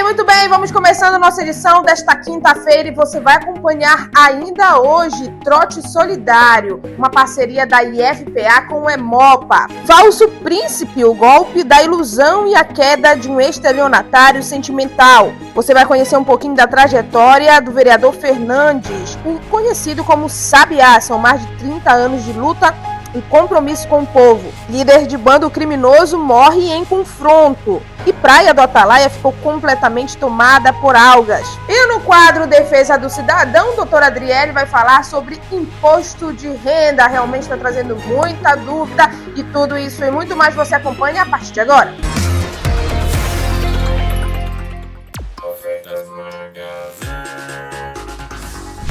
Muito bem, vamos começando a nossa edição desta quinta-feira e você vai acompanhar ainda hoje Trote Solidário, uma parceria da IFPA com o Hemopa. Falso Príncipe, o golpe da ilusão e a queda de um estelionatário sentimental. Você vai conhecer um pouquinho da trajetória do vereador Fernandes, conhecido como Sabiá. São mais de 30 anos de luta e compromisso com o povo. Líder de bando criminoso morre em confronto. E Praia do Atalaia ficou completamente tomada por algas. E no quadro Defesa do Cidadão, doutora Adriele vai falar sobre imposto de renda. Realmente está trazendo muita dúvida. E tudo isso e muito mais você acompanha a partir de agora.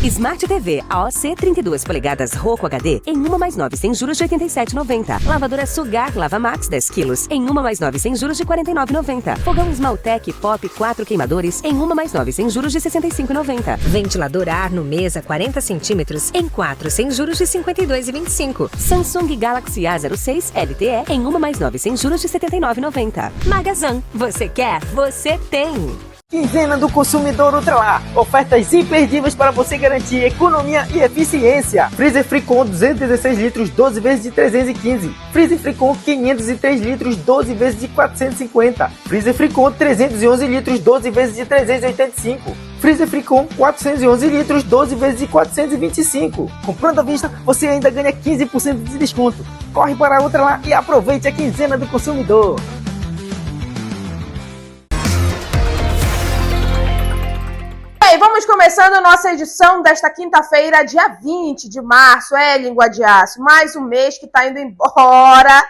Smart TV AOC 32 polegadas Roku HD em 1 mais 9 sem juros de R$ 87,90. Lavadora Sugar Lava Max 10 quilos em 1 mais 9 sem juros de R$ 49,90. Fogão Smaltec Pop 4 queimadores em 1 mais 9 sem juros de R$ 65,90. Ventilador Arno Mesa 40 centímetros em 4 sem juros de R$ 52,25. Samsung Galaxy A06 LTE em 1 mais 9 sem juros de R$ 79,90. Magazan, você quer, você tem. Quinzena do Consumidor Ultralar. Ofertas imperdíveis para você garantir economia e eficiência. Freezer Fricon 216 litros, 12 vezes de 315. Freezer Fricon 503 litros, 12 vezes de 450. Freezer Fricon 311 litros, 12 vezes de 385. Freezer Fricon 411 litros, 12 vezes de 425. Comprando à vista, você ainda ganha 15% de desconto. Corre para a Ultralar e aproveite a Quinzena do Consumidor. Vamos começando a nossa edição desta quinta-feira, dia 20 de março, Língua de Aço. Mais um mês que está indo embora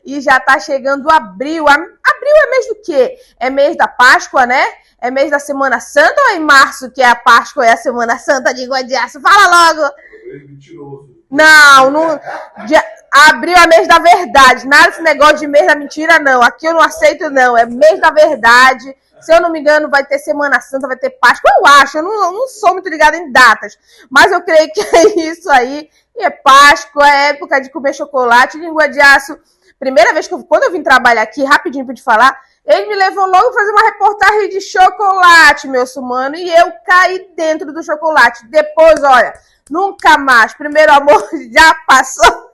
e já está chegando abril. Abril é mês do quê? É mês da Páscoa, né? É mês da Semana Santa ou é em março que é a Páscoa e a Semana Santa, Língua de Aço? Fala logo! Não. Abril é mês da verdade. Nada desse negócio de mês da mentira, não. Aqui eu não aceito, não. É mês da verdade. Se eu não me engano, vai ter Semana Santa, vai ter Páscoa. Eu acho, eu não sou muito ligada em datas. Mas eu creio que é isso aí. E é Páscoa, é época de comer chocolate. Língua de Aço. Primeira vez quando eu vim trabalhar aqui, rapidinho pra te falar, ele me levou logo a fazer uma reportagem de chocolate, meu sumano. E eu caí dentro do chocolate. Depois, olha, nunca mais. Primeiro amor já passou.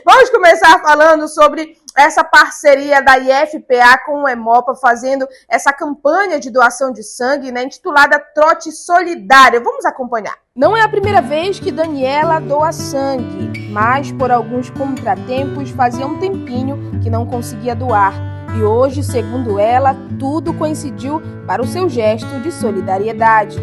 Vamos começar falando sobre essa parceria da IFPA com o Hemopa, fazendo essa campanha de doação de sangue, né, intitulada Trote Solidário. Vamos acompanhar. Não é a primeira vez que Daniela doa sangue, mas por alguns contratempos fazia um tempinho que não conseguia doar. E hoje, segundo ela, tudo coincidiu para o seu gesto de solidariedade.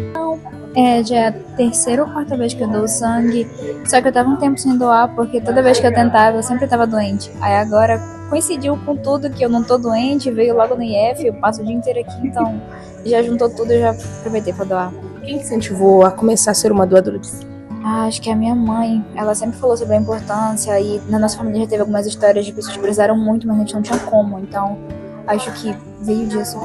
Já é a terceira ou quarta vez que eu dou sangue, só que eu tava um tempo sem doar, porque toda vez que eu tentava, eu sempre tava doente. Aí agora coincidiu com tudo que eu não tô doente, veio logo no IF, eu passo o dia inteiro aqui, então já juntou tudo e já aproveitei pra doar. Quem te incentivou a começar a ser uma doadora de sangue? Acho que a minha mãe, ela sempre falou sobre a importância e na nossa família já teve algumas histórias de pessoas que precisaram muito, mas a gente não tinha como, então acho que veio disso.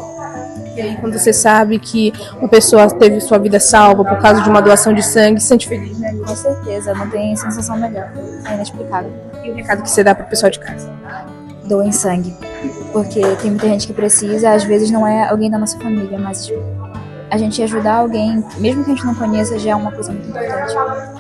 E aí, quando você sabe que uma pessoa teve sua vida salva por causa de uma doação de sangue, se sente feliz, né? Com certeza, não tem sensação melhor. É inexplicável. E o recado que você dá pro pessoal de casa? Doem sangue. Porque tem muita gente que precisa, às vezes não é alguém da nossa família, mas a gente ajudar alguém, mesmo que a gente não conheça, já é uma coisa muito importante.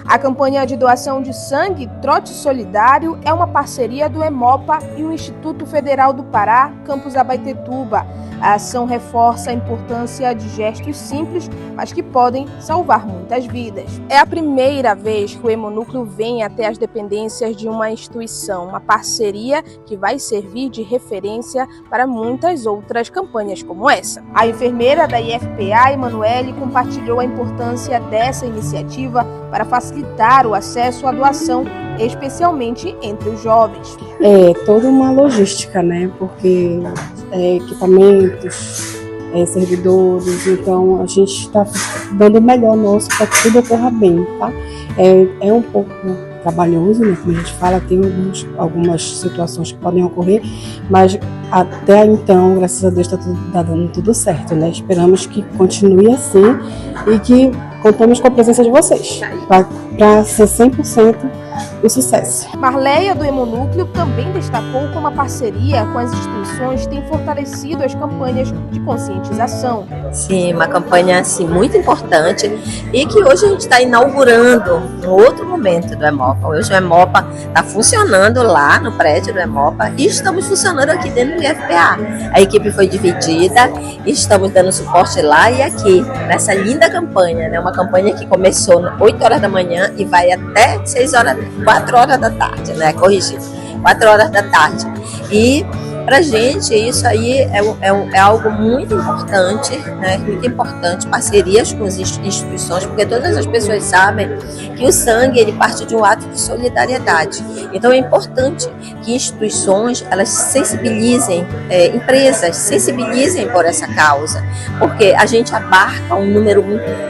A campanha de doação de sangue Trote Solidário é uma parceria do Hemopa e o Instituto Federal do Pará, campus Abaetetuba. A ação reforça a importância de gestos simples, mas que podem salvar muitas vidas. É a primeira vez que o Hemonúcleo vem até as dependências de uma instituição, uma parceria que vai servir de referência para muitas outras campanhas como essa. A enfermeira da IFPA, Emanuele, compartilhou a importância dessa iniciativa para facilitar o acesso à doação, especialmente entre os jovens. É toda uma logística, né? Porque equipamentos, servidores, então a gente está dando o melhor nosso para que tudo ocorra bem, tá? É um pouco trabalhoso, né? Como a gente fala, tem algumas situações que podem ocorrer, mas até então, graças a Deus, tá dando tudo certo, né? Esperamos que continue assim e que contamos com a presença de vocês para ser 100% um sucesso. Marleia, do Hemonúcleo, também destacou como a parceria com as instituições tem fortalecido as campanhas de conscientização. Sim, uma campanha assim, muito importante e que hoje a gente está inaugurando um outro momento do Hemopa. Hoje o Hemopa está funcionando lá no prédio do Hemopa e estamos funcionando aqui dentro do IFPA. A equipe foi dividida e estamos dando suporte lá e aqui, nessa linda campanha, né? Uma campanha que começou às 8 horas da manhã e vai até 4 horas da tarde, né? Corrigido, 4 horas da tarde. E pra gente isso aí é algo muito importante, né? Muito importante, parcerias com as instituições, porque todas as pessoas sabem que o sangue ele parte de um ato de solidariedade. Então é importante que instituições elas sensibilizem, empresas sensibilizem por essa causa, porque a gente abarca um número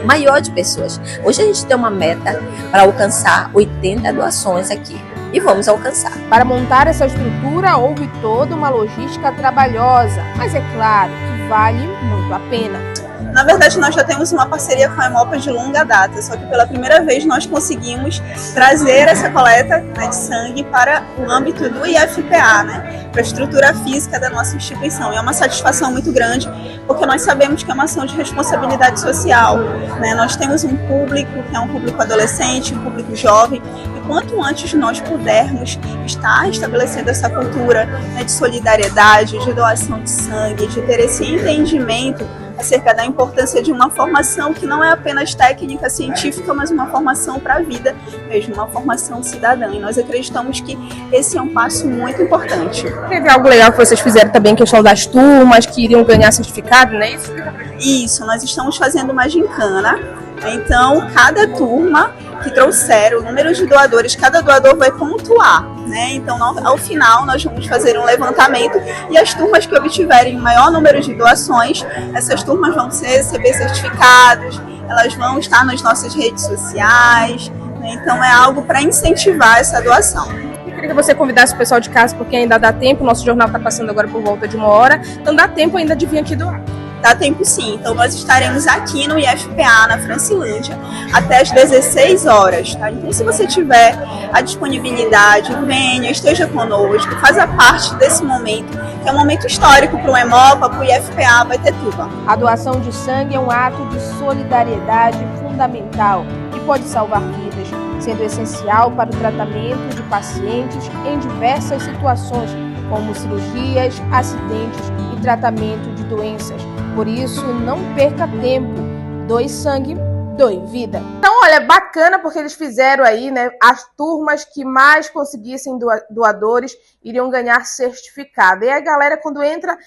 maior de pessoas. Hoje a gente tem uma meta para alcançar 80 doações aqui. E vamos alcançar. Para montar essa estrutura, houve toda uma logística trabalhosa, mas é claro que vale muito a pena. Na verdade, nós já temos uma parceria com a Hemopa de longa data, só que pela primeira vez nós conseguimos trazer essa coleta, né, de sangue para o âmbito do IFPA, né, para a estrutura física da nossa instituição. E é uma satisfação muito grande, porque nós sabemos que é uma ação de responsabilidade social, né? Nós temos um público que é um público adolescente, um público jovem, e quanto antes nós pudermos estar estabelecendo essa cultura, né, de solidariedade, de doação de sangue, de ter esse entendimento acerca da importância de uma formação que não é apenas técnica, científica, mas uma formação para a vida mesmo, uma formação cidadã. E nós acreditamos que esse é um passo muito importante. Teve algo legal que vocês fizeram também, questão das turmas que iriam ganhar certificado, não é isso? Isso, nós estamos fazendo uma gincana. Então, cada turma que trouxer o número de doadores, cada doador vai pontuar, né? Então, ao final, nós vamos fazer um levantamento e as turmas que obtiverem o maior número de doações, essas turmas vão receber certificados, elas vão estar nas nossas redes sociais, né? Então, é algo para incentivar essa doação. Eu queria que você convidasse o pessoal de casa, porque ainda dá tempo, o nosso jornal está passando agora por volta de 1 hora, então dá tempo ainda de vir aqui doar. Dá tempo sim, então nós estaremos aqui no IFPA, na Francilândia, até às 16 horas, tá? Então se você tiver a disponibilidade, venha, esteja conosco, faça parte desse momento, que é um momento histórico para o Hemopa, para o IFPA, vai ter tudo. A doação de sangue é um ato de solidariedade fundamental e pode salvar vidas, sendo essencial para o tratamento de pacientes em diversas situações, como cirurgias, acidentes e tratamento de doenças. Por isso, não perca tempo. Doe sangue, doe vida. Então, olha, bacana porque eles fizeram aí, né? As turmas que mais conseguissem doadores iriam ganhar certificado. E a galera, quando entra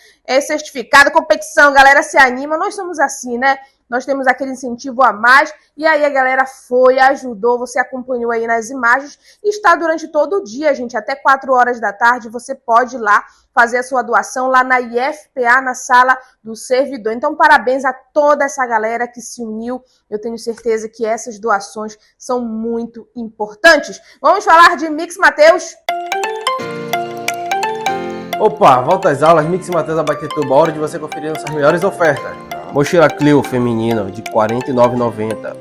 certificado, competição, a galera se anima. Nós somos assim, né? Nós temos aquele incentivo a mais, e aí a galera foi, ajudou, você acompanhou aí nas imagens, e está durante todo o dia, gente, até 4 horas da tarde, você pode ir lá fazer a sua doação lá na IFPA, na sala do servidor. Então, parabéns a toda essa galera que se uniu, eu tenho certeza que essas doações são muito importantes. Vamos falar de Mix Mateus? Opa, volta às aulas, Mix Mateus Abaetetuba, hora de você conferir nossas melhores ofertas. Mochila Clio feminino de R$ 49,90.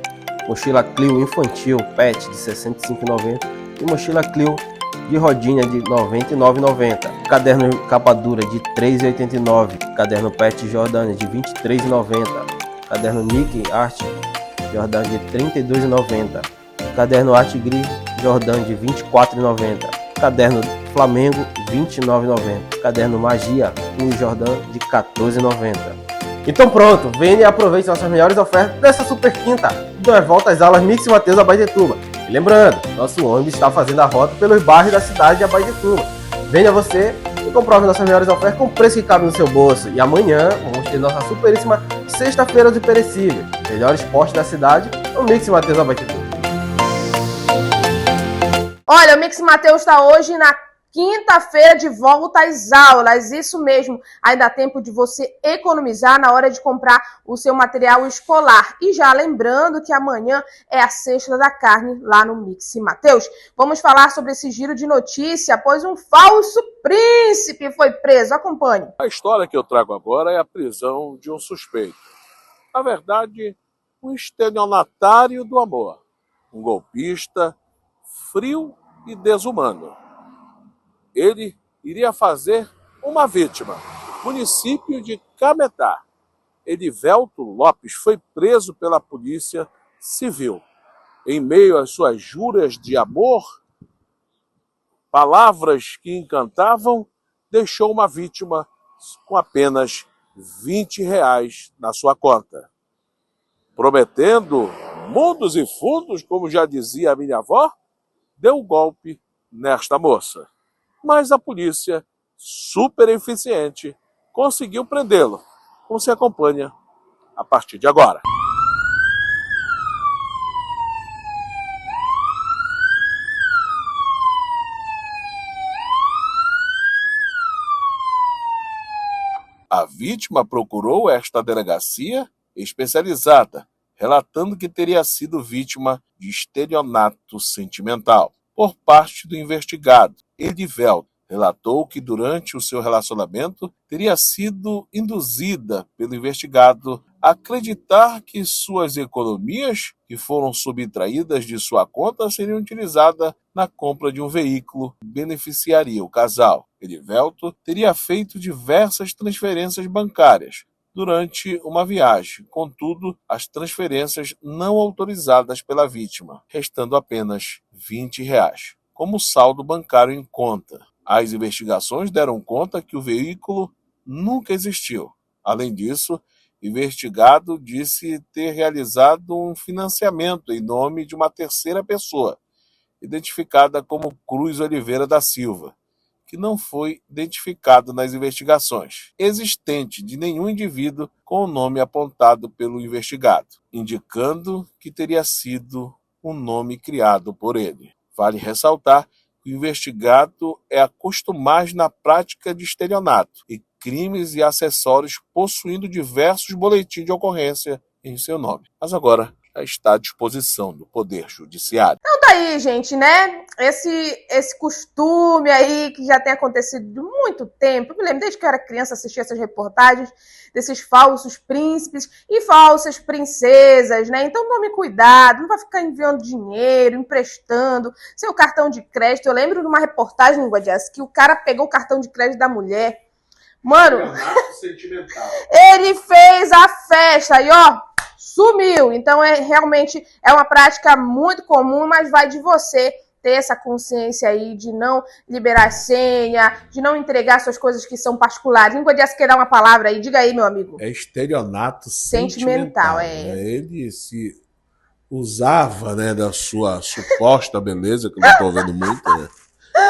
Mochila Clio infantil PET de R$ 65,90. E mochila Clio de rodinha de R$ 99,90. Caderno capa dura de R$ 3,89. Caderno PET Jordânia de R$ 23,90. Caderno Mickey Art Jordânia de R$ 32,90. Caderno Art Gris Jordânia de R$ 24,90. Caderno Flamengo R$ 29,90. Caderno Magia Clube Jordânia de R$ 14,90. Então pronto, venha e aproveite nossas melhores ofertas dessa super quinta. Então é volta às aulas Mix Mateus Abaetetuba. E lembrando, nosso ônibus está fazendo a rota pelos bairros da cidade de Abaetetuba. Venha você e comprove nossas melhores ofertas com preço que cabe no seu bolso. E amanhã vamos ter nossa superíssima sexta-feira do perecível. Melhores postos da cidade, o Mix Mateus Abaetetuba. Olha, o Mix Mateus está hoje na quinta-feira de volta às aulas, isso mesmo, ainda dá tempo de você economizar na hora de comprar o seu material escolar. E já lembrando que amanhã é a sexta da carne lá no Mix Mateus. Vamos falar sobre esse giro de notícia, pois um falso príncipe foi preso. Acompanhe. A história que eu trago agora é a prisão de um suspeito. Na verdade, um estelionatário do amor, um golpista frio e desumano. Ele iria fazer uma vítima, município de Cametá. Edivelto Lopes foi preso pela Polícia Civil. Em meio às suas juras de amor, palavras que encantavam, deixou uma vítima com apenas R$20 na sua conta. Prometendo mundos e fundos, como já dizia a minha avó, deu um golpe nesta moça. Mas a polícia, super eficiente, conseguiu prendê-lo, como se acompanha a partir de agora. A vítima procurou esta delegacia especializada, relatando que teria sido vítima de estelionato sentimental por parte do investigado. Edivelto relatou que durante o seu relacionamento teria sido induzida pelo investigado a acreditar que suas economias, que foram subtraídas de sua conta, seriam utilizadas na compra de um veículo que beneficiaria o casal. Edivelto teria feito diversas transferências bancárias durante uma viagem, contudo, as transferências não autorizadas pela vítima, restando apenas R$20 como saldo bancário em conta. As investigações deram conta que o veículo nunca existiu. Além disso, o investigado disse ter realizado um financiamento em nome de uma terceira pessoa, identificada como Cruz Oliveira da Silva, que não foi identificado nas investigações existente de nenhum indivíduo com o nome apontado pelo investigado, indicando que teria sido um nome criado por ele. Vale ressaltar que o investigado é acostumado na prática de estelionato e crimes e acessórios, possuindo diversos boletins de ocorrência em seu nome. Mas agora já está à disposição do Poder Judiciário. Então tá aí, gente, né? Esse costume aí que já tem acontecido de muito tempo. Eu me lembro desde que eu era criança, assistia essas reportagens desses falsos príncipes e falsas princesas, né? Então tome cuidado, não vai ficar enviando dinheiro, emprestando seu cartão de crédito. Eu lembro de uma reportagem, Guadias, que o cara pegou o cartão de crédito da mulher. Mano, ele fez a festa e ó, sumiu. Então realmente é uma prática muito comum, mas vai de você ter essa consciência aí de não liberar senha, de não entregar suas coisas que são particulares. Não podia querer dar uma palavra aí, diga aí, meu amigo. É estelionato sentimental. Ele se usava, né, da sua suposta beleza, que eu não estou vendo muito, né?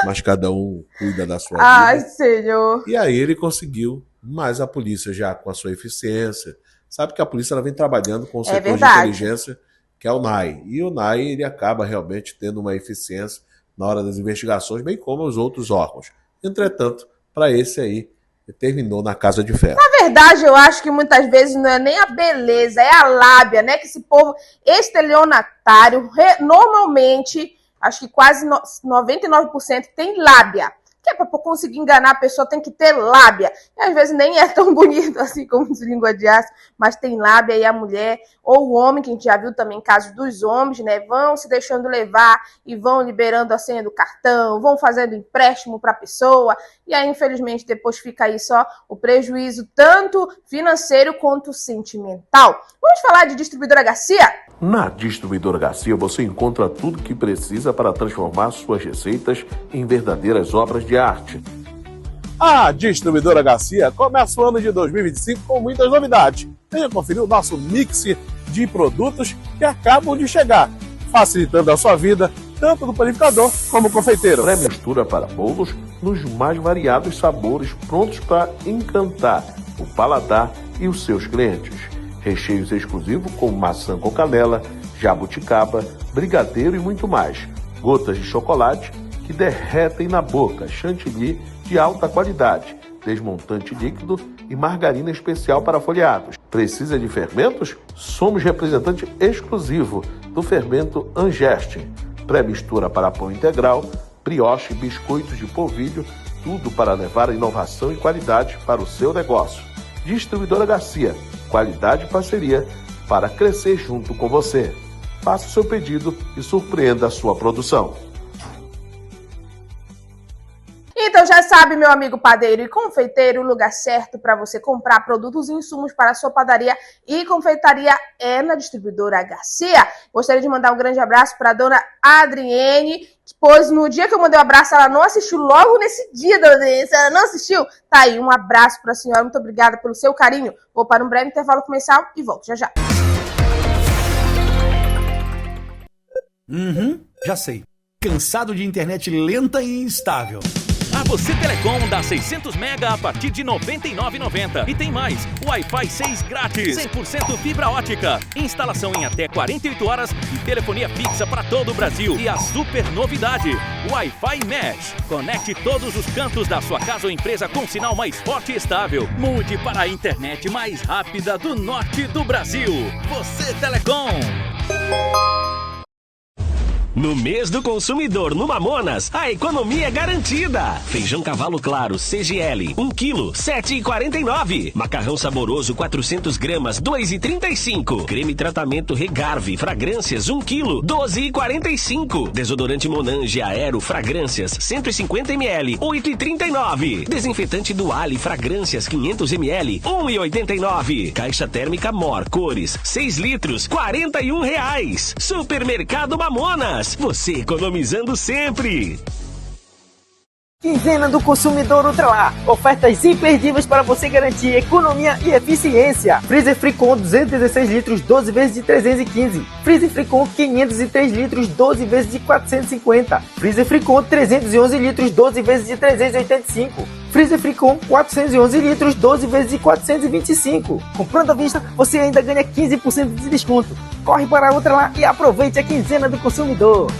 Mas cada um cuida da sua vida. Ai, senhor. E aí ele conseguiu, mas a polícia já com a sua eficiência, sabe que a polícia ela vem trabalhando com o setor de inteligência, que é o NAI. E o NAI ele acaba realmente tendo uma eficiência na hora das investigações, bem como os outros órgãos. Entretanto, para esse aí, terminou na casa de ferro. Na verdade, eu acho que muitas vezes não é nem a beleza, é a lábia, né? Que esse povo estelionatário, normalmente, acho que quase 99% tem lábia. Que é para conseguir enganar a pessoa, tem que ter lábia. E às vezes nem é tão bonito assim como de língua de aço, mas tem lábia. E a mulher ou o homem, que a gente já viu também casos dos homens, né, vão se deixando levar e vão liberando a senha do cartão, vão fazendo empréstimo para a pessoa. E aí, infelizmente, depois fica aí só o prejuízo, tanto financeiro quanto sentimental. Vamos falar de Distribuidora Garcia? Na Distribuidora Garcia você encontra tudo que precisa para transformar suas receitas em verdadeiras obras de arte. A Distribuidora Garcia começa o ano de 2025 com muitas novidades. Venha conferir o nosso mix de produtos que acabam de chegar, facilitando a sua vida, tanto do panificador como confeiteiro. Pré-mistura para bolos nos mais variados sabores, prontos para encantar o paladar e os seus clientes. Recheios exclusivos como maçã com canela, jabuticaba, brigadeiro e muito mais. Gotas de chocolate que derretem na boca, chantilly de alta qualidade, desmontante líquido e margarina especial para folheados. Precisa de fermentos? Somos representante exclusivo do fermento Angeste. Pré-mistura para pão integral, brioche, biscoitos de polvilho, tudo para levar a inovação e qualidade para o seu negócio. Distribuidora Garcia, qualidade e parceria para crescer junto com você. Faça o seu pedido e surpreenda a sua produção. Então já sabe, meu amigo padeiro e confeiteiro, o lugar certo para você comprar produtos e insumos para a sua padaria e confeitaria é na distribuidora Garcia. Gostaria de mandar um grande abraço para a dona Adriene, pois no dia que eu mandei um abraço, ela não assistiu logo nesse dia, dona Adriene. Se ela não assistiu, tá aí, um abraço para a senhora. Muito obrigada pelo seu carinho. Vou para um breve intervalo comercial e volto já já. Já sei. Cansado de internet lenta e instável. A Você Telecom dá 600 mega a partir de R$ 99,90. E tem mais, Wi-Fi 6 grátis, 100% fibra ótica, instalação em até 48 horas e telefonia fixa para todo o Brasil. E a super novidade, Wi-Fi Mesh. Conecte todos os cantos da sua casa ou empresa com sinal mais forte e estável. Mude para a internet mais rápida do norte do Brasil. Você Telecom. No mês do consumidor no Mamonas, a economia é garantida. Feijão cavalo claro CGL, 1 kg, 7,49. Macarrão saboroso 400 gramas, 2,35. Creme tratamento Regarve, fragrâncias 1 kg, 12,45. Desodorante Monange Aero, fragrâncias 150 ml, 8,39. Desinfetante Duale, fragrâncias 500 ml, 1,89. Caixa térmica Mor, cores, 6 litros, R$41. Supermercado Mamonas. Você economizando sempre. Quinzena do Consumidor Ultralar. Ofertas imperdíveis para você garantir economia e eficiência. Freezer Fricon 216 litros, 12 vezes de 315. Freezer Fricon 503 litros, 12 vezes de 450. Freezer Fricon 311 litros, 12 vezes de 385. Freezer Fricon 411 litros, 12 vezes de 425. Comprando à vista, você ainda ganha 15% de desconto. Corre para a Ultralar e aproveite a Quinzena do Consumidor.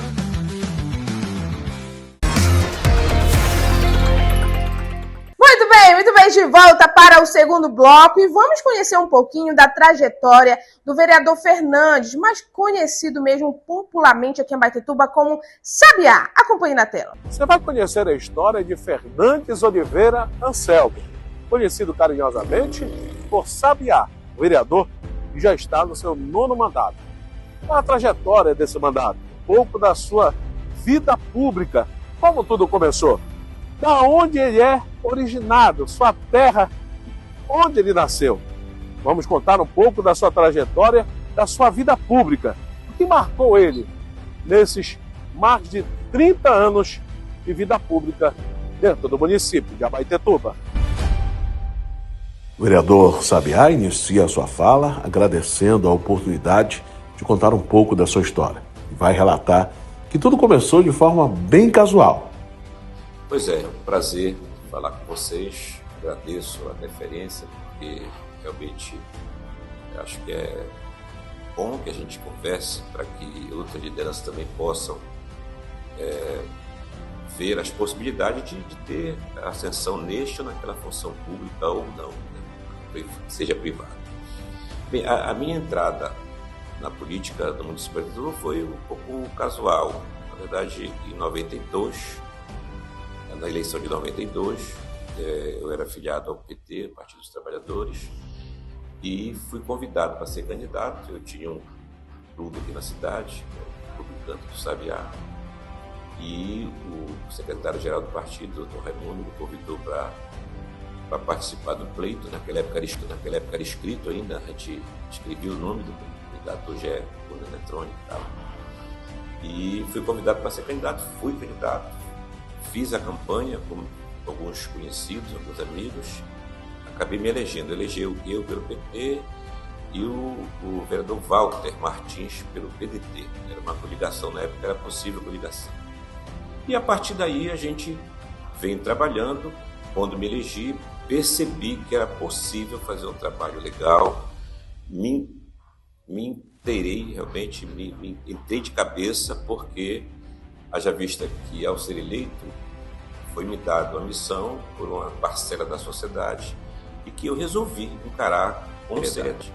Muito bem, de volta para o segundo bloco e vamos conhecer um pouquinho da trajetória do vereador Fernandes, mais conhecido mesmo popularmente aqui em Abaetetuba como Sabiá. Acompanhe na tela. Você vai conhecer a história de Fernandes Oliveira Anselmo, conhecido carinhosamente por Sabiá, vereador que já está no seu 9º mandato. Qual a trajetória desse mandato? Um pouco da sua vida pública, como tudo começou. Da onde ele é originado, sua terra, onde ele nasceu. Vamos contar um pouco da sua trajetória, da sua vida pública, o que marcou ele nesses mais de 30 anos de vida pública dentro do município de Abaetetuba. O vereador Sabiá inicia a sua fala agradecendo a oportunidade de contar um pouco da sua história. Vai relatar que tudo começou de forma bem casual. Pois é um prazer falar com vocês, agradeço a deferência, porque realmente acho que é bom que a gente converse para que outras lideranças também possam ver as possibilidades de ter ascensão neste ou naquela função pública ou não, né? Seja privada. Bem, a minha entrada na política do município de Abaetetuba foi um pouco casual. Na verdade, em 92, na eleição de 92, eu era afiliado ao PT, Partido dos Trabalhadores, e fui convidado para ser candidato. Eu tinha um clube aqui na cidade, o Clube Canto do Sabiá, e o secretário-geral do partido, Dr. Raimundo, me convidou para participar do pleito. Naquela época era escrito ainda, a gente escrevia o nome do candidato, hoje é urna eletrônica e tal. E fui convidado para ser candidato, fui candidato. Fiz a campanha com alguns conhecidos, alguns amigos, acabei me elegendo. Elegeu eu pelo PP e o vereador Walter Martins pelo PDT. Era uma coligação, na época era possível coligação. E a partir daí a gente vem trabalhando. Quando me elegi, percebi que era possível fazer um trabalho legal, me inteirei realmente, me entrei de cabeça, porque haja vista que, ao ser eleito, foi me dado a missão por uma parcela da sociedade e que eu resolvi encarar com seriedade.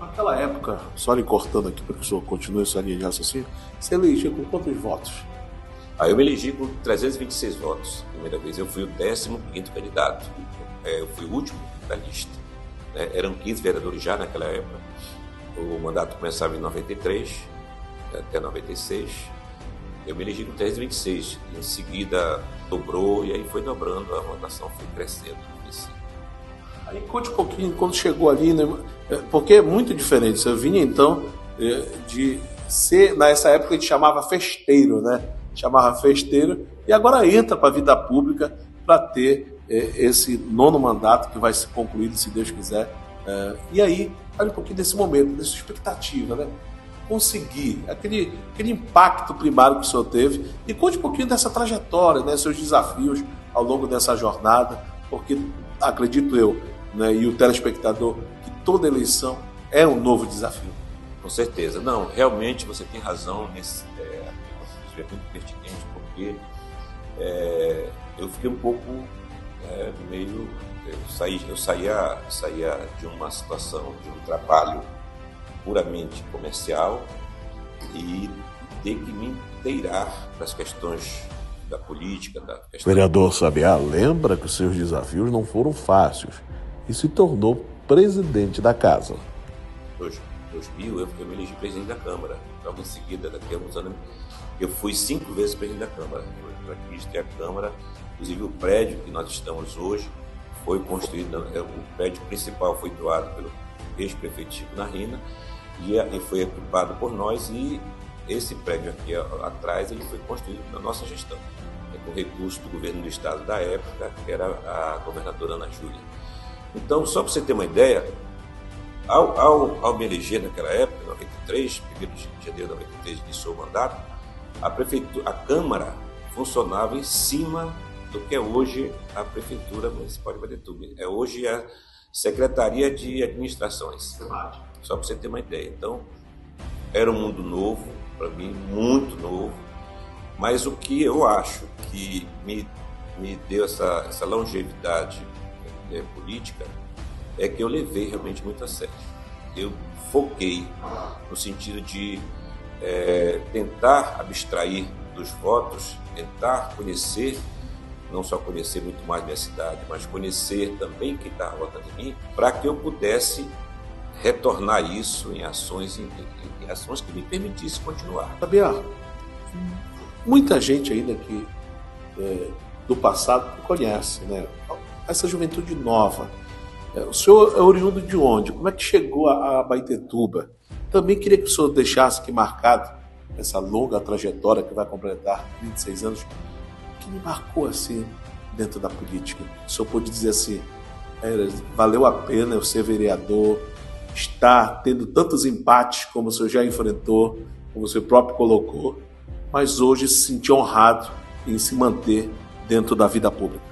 Naquela época, só lhe cortando aqui para que o senhor continue essa linha de raciocínio, você elegeu com quantos votos? Eu me elegi com 326 votos, primeira vez. Eu fui o 15º candidato, eu fui o último da lista. Eram 15 vereadores já naquela época. O mandato começava em 93 até 96. Eu me elegi com 326. Em seguida dobrou e aí foi dobrando, a votação foi crescendo. Aí conte um pouquinho quando chegou ali, né? Porque é muito diferente. Você vinha então de ser, nessa época a gente chamava festeiro, né? Chamava festeiro e agora entra para a vida pública para ter esse 9º mandato que vai se concluir, se Deus quiser. E aí, olha um pouquinho desse momento, dessa expectativa, né? Conseguir aquele impacto primário que o senhor teve e conte um pouquinho dessa trajetória, né? Seus desafios ao longo dessa jornada, porque acredito eu, né, e o telespectador, que toda eleição é um novo desafio. Com certeza. Não, realmente você tem razão nesse isso é muito pertinente, porque eu fiquei um pouco meio... Eu saía de uma situação, de um trabalho puramente comercial e ter que me inteirar das questões da política. Vereador Sabiá lembra que os seus desafios não foram fáceis e se tornou presidente da casa. Em 2000 eu me elegi presidente da Câmara. Logo em seguida, daqui a alguns anos, eu fui 5 vezes presidente da Câmara. Eu administrei a Câmara, inclusive o prédio que nós estamos hoje foi construído, o prédio principal foi doado pelo ex-prefeito Chico Narrina e foi equipado por nós, e esse prédio aqui atrás ele foi construído na nossa gestão, com recurso do governo do estado da época, que era a governadora Ana Júlia. Então, só para você ter uma ideia, ao me eleger naquela época, em 93, 1º de janeiro de 93, iniciou o mandato, a Câmara funcionava em cima do que é hoje a Prefeitura Municipal de Ibatetuba. É hoje a Secretaria de Administrações. Só para você ter uma ideia. Então, era um mundo novo, para mim, muito novo, mas o que eu acho que me deu essa longevidade política é que eu levei realmente muito a sério. Eu foquei no sentido de tentar abstrair dos votos, tentar conhecer, não só conhecer muito mais minha cidade, mas conhecer também quem estava votando em mim, para que eu pudesse retornar isso em ações, em ações que me permitissem continuar. Sabiá, muita gente ainda que do passado conhece, né? Essa juventude nova. O senhor é oriundo de onde? Como é que chegou a Ibatetuba? Também queria que o senhor deixasse aqui marcado essa longa trajetória que vai completar 26 anos, que me marcou assim dentro da política. O senhor pode dizer assim, valeu a pena eu ser vereador, estar tendo tantos empates como o senhor já enfrentou, como o senhor próprio colocou, mas hoje se sentir honrado em se manter dentro da vida pública.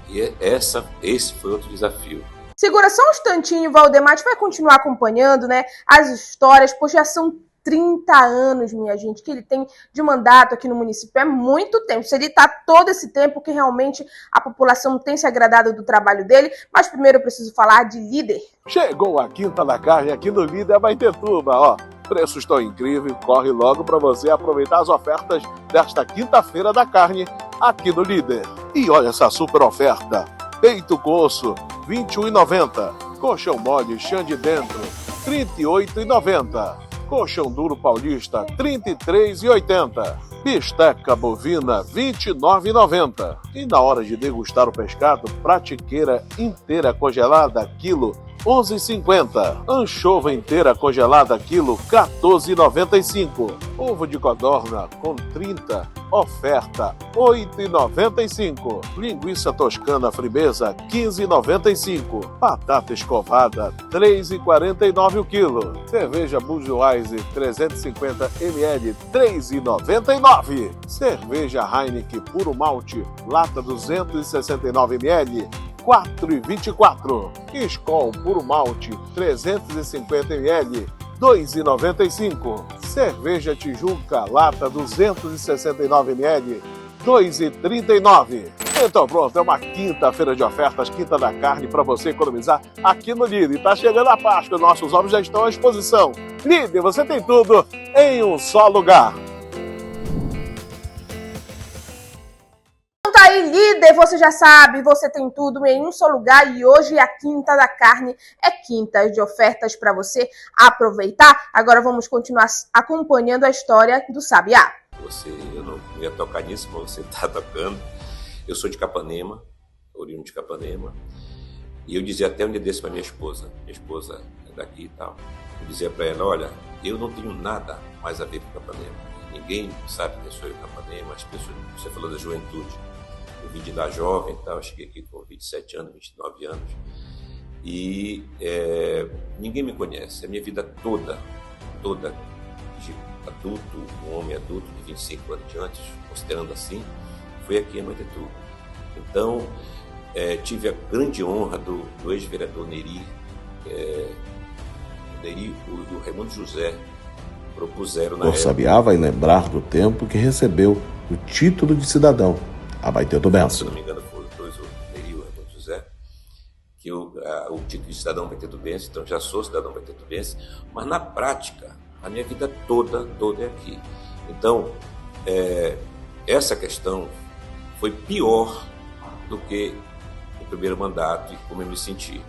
E esse foi outro desafio. Segura só um instantinho, Valdemar, a gente vai continuar acompanhando, né, as histórias, pois já são 30 anos, minha gente, que ele tem de mandato aqui no município. É muito tempo. Se ele está todo esse tempo, que realmente a população tem se agradado do trabalho dele. Mas primeiro eu preciso falar de Líder. Chegou a Quinta da Carne aqui no Líder Ibatetuba, ó. Preços estão incríveis, corre logo para você aproveitar as ofertas desta quinta-feira da carne aqui no Líder. E olha essa super oferta. Peito com osso, R$ 21,90. Colchão mole, chã de dentro, R$ 38,90. Colchão duro paulista, R$ 33,80. Bisteca bovina, R$ 29,90. E na hora de degustar o pescado, pratiqueira inteira congelada, quilo, R$ 11,50. Anchova inteira congelada, quilo, R$ 14,95. Ovo de codorna com 30, oferta, R$ 8,95. Linguiça toscana frimeza, R$ 15,95. Batata escovada, R$ 3,49 o quilo. Cerveja Budweiser 350 ml, R$ 3,99. Cerveja Heineken puro malte, lata 269 ml, R$ 4,24. Skol puro malte 350 ml, R$ 2,95. Cerveja Tijuca lata 269 ml, R$ 2,39. Então pronto, é uma quinta-feira de ofertas, Quinta da Carne, para você economizar aqui no Líder. Tá chegando a Páscoa, nossos ovos já estão à disposição. Líder, você tem tudo em um só lugar. Tá aí, Líder, você já sabe, você tem tudo em um só lugar e hoje a Quinta da Carne é quinta de ofertas para você aproveitar. Agora vamos continuar acompanhando a história do Sabiá. Eu não ia tocar nisso, mas você está tocando. Eu sou de Capanema, oriundo de Capanema, e eu dizia até um dia desse para minha esposa é daqui e tal, eu dizia para ela, olha, eu não tenho nada mais a ver com Capanema. Ninguém sabe quem sou eu em Capanema, as pessoas, você falou da juventude. Eu vim de lá jovem e tal, cheguei aqui com 27 anos, 29 anos, e ninguém me conhece. A minha vida toda de adulto, um homem adulto de 25 anos diante, considerando assim, foi aqui em Abaetetuba. Então, tive a grande honra do ex-vereador Neri, Neri e o Raimundo José propuseram na época. O Sabiá vai lembrar do tempo que recebeu o título de cidadão abaetetubense. Se não me engano, foram os dois, o Neri e o Raimundo José, que o título de cidadão abaetetubense, então já sou cidadão abaetetubense, mas na prática, a minha vida toda é aqui. Então, essa questão foi pior do que o primeiro mandato e como eu me senti.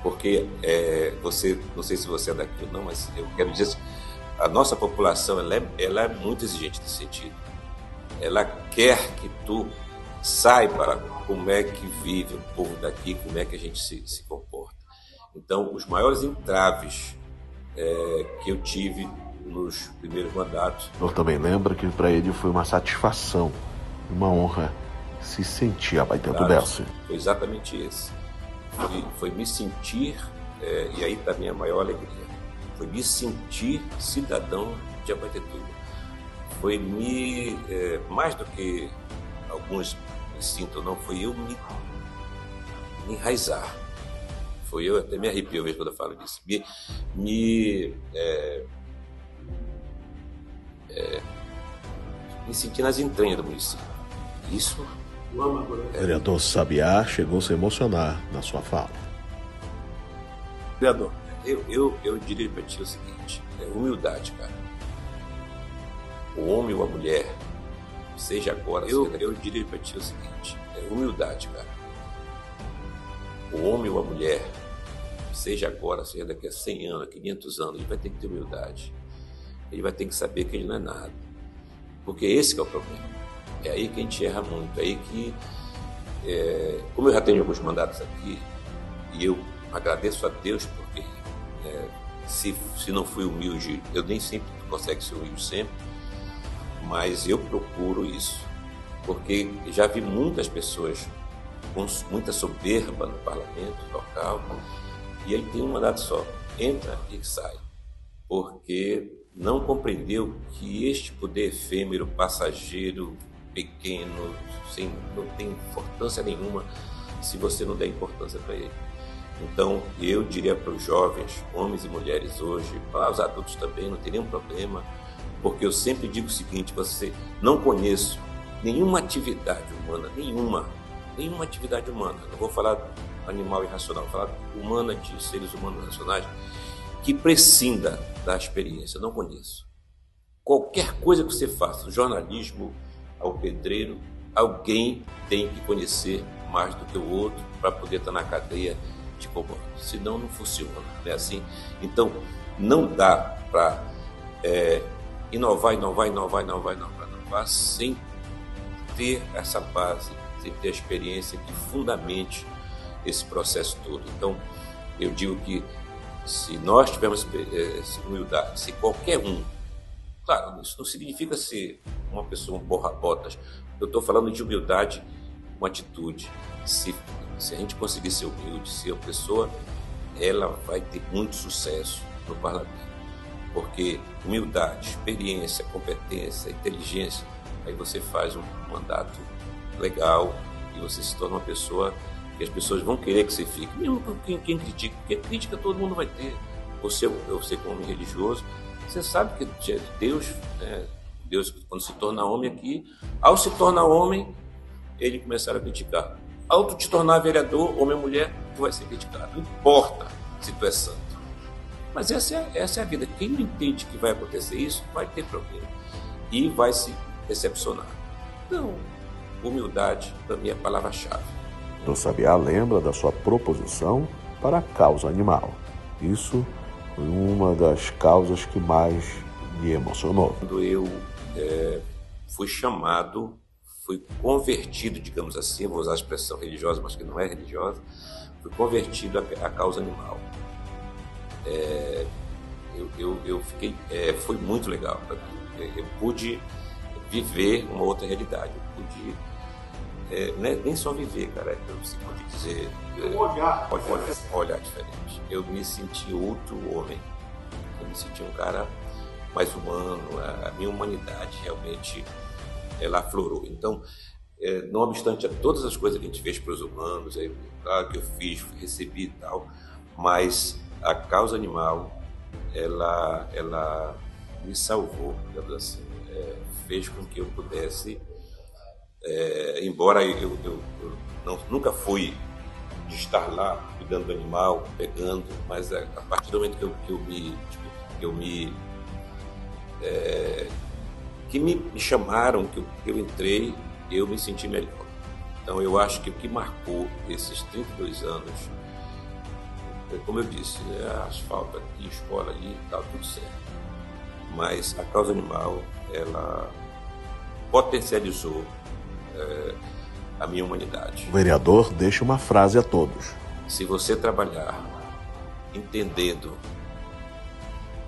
Porque você, não sei se você é daqui ou não, mas eu quero dizer assim, a nossa população ela é muito exigente nesse sentido. Ela quer que tu saiba como é que vive o povo daqui, como é que a gente se comporta. Então, os maiores entraves que eu tive nos primeiros mandatos. Eu também lembro que para ele foi uma satisfação, uma honra se sentir abaetetubense. Foi exatamente esse. Foi me sentir, e aí está a minha maior alegria, foi me sentir cidadão de Abaetetuba. Foi mais do que alguns me sintam, não, foi eu me enraizar. Foi eu, até me arrepio mesmo quando eu falo disso. Me sentir nas entranhas do município. Isso. O vereador Sabiá chegou a se emocionar na sua fala. Vereador, eu diria para ti o seguinte, humildade, cara. O homem ou a mulher, seja agora, eu diria para ti o seguinte, humildade, cara. O homem ou a mulher, seja agora, seja daqui a 100 anos, 500 anos, ele vai ter que ter humildade. Ele vai ter que saber que ele não é nada. Porque esse que é o problema. É aí que a gente erra muito. É aí que, como eu já tenho alguns mandatos aqui, e eu agradeço a Deus porque se não fui humilde, eu nem sempre consigo ser humilde sempre, mas eu procuro isso. Porque já vi muitas pessoas com muita soberba no parlamento local, e ele tem um mandato só, entra e sai. Porque não compreendeu que este poder efêmero, passageiro, pequeno, não tem importância nenhuma se você não der importância para ele. Então, eu diria para os jovens, homens e mulheres hoje, para os adultos também, não tem nenhum problema, porque eu sempre digo o seguinte, você não conheço nenhuma atividade humana, nenhuma atividade humana, não vou falar animal irracional, vou falar humana de seres humanos racionais, que prescinda da experiência, não conheço. Qualquer coisa que você faça, do jornalismo ao pedreiro, alguém tem que conhecer mais do que o outro para poder estar na cadeia de comando. Senão não funciona, não é assim? Então, não dá para inovar sem ter essa base, sem ter a experiência que fundamente esse processo todo. Então, eu digo que se nós tivermos humildade, se qualquer um, claro, isso não significa ser uma pessoa um porra-botas, eu estou falando de humildade, uma atitude. Se a gente conseguir ser humilde, se a pessoa, ela vai ter muito sucesso no parlamento, porque humildade, experiência, competência, inteligência, aí você faz um mandato legal e você se torna uma pessoa que as pessoas vão querer que você fique, mesmo quem critica, porque crítica todo mundo vai ter. Você como homem religioso, você sabe que Deus, Deus quando se torna homem aqui, ao se tornar homem, ele começaram a criticar. Ao tu te tornar vereador, homem ou mulher, tu vai ser criticado. Não importa se tu é santo. Mas essa é a vida. Quem não entende que vai acontecer isso, vai ter problema. E vai se decepcionar. Então, humildade, para mim, é a palavra-chave. O Sabiá lembra da sua proposição para a causa animal. Isso foi uma das causas que mais me emocionou. Quando eu fui chamado, fui convertido, digamos assim, vou usar a expressão religiosa, mas que não é religiosa, fui convertido à causa animal. Eu fiquei, foi muito legal para mim. Eu pude viver uma outra realidade. Eu pude, nem só viver, cara, você pode dizer, olhar diferente. Eu me senti outro homem. Eu me senti um cara mais humano. A minha humanidade realmente ela aflorou. Então, não obstante a todas as coisas que a gente fez para os humanos, claro que eu fiz, recebi e tal, mas a causa animal, ela me salvou, digamos assim, fez com que eu pudesse, embora eu nunca fui de estar lá cuidando do animal, pegando, mas a partir do momento que me chamaram, que eu entrei, eu me senti melhor. Então eu acho que o que marcou esses 32 anos, como eu disse, asfalto aqui, escola ali, tá tudo certo. Mas a causa animal, ela potencializou a minha humanidade. O vereador deixa uma frase a todos. Se você trabalhar entendendo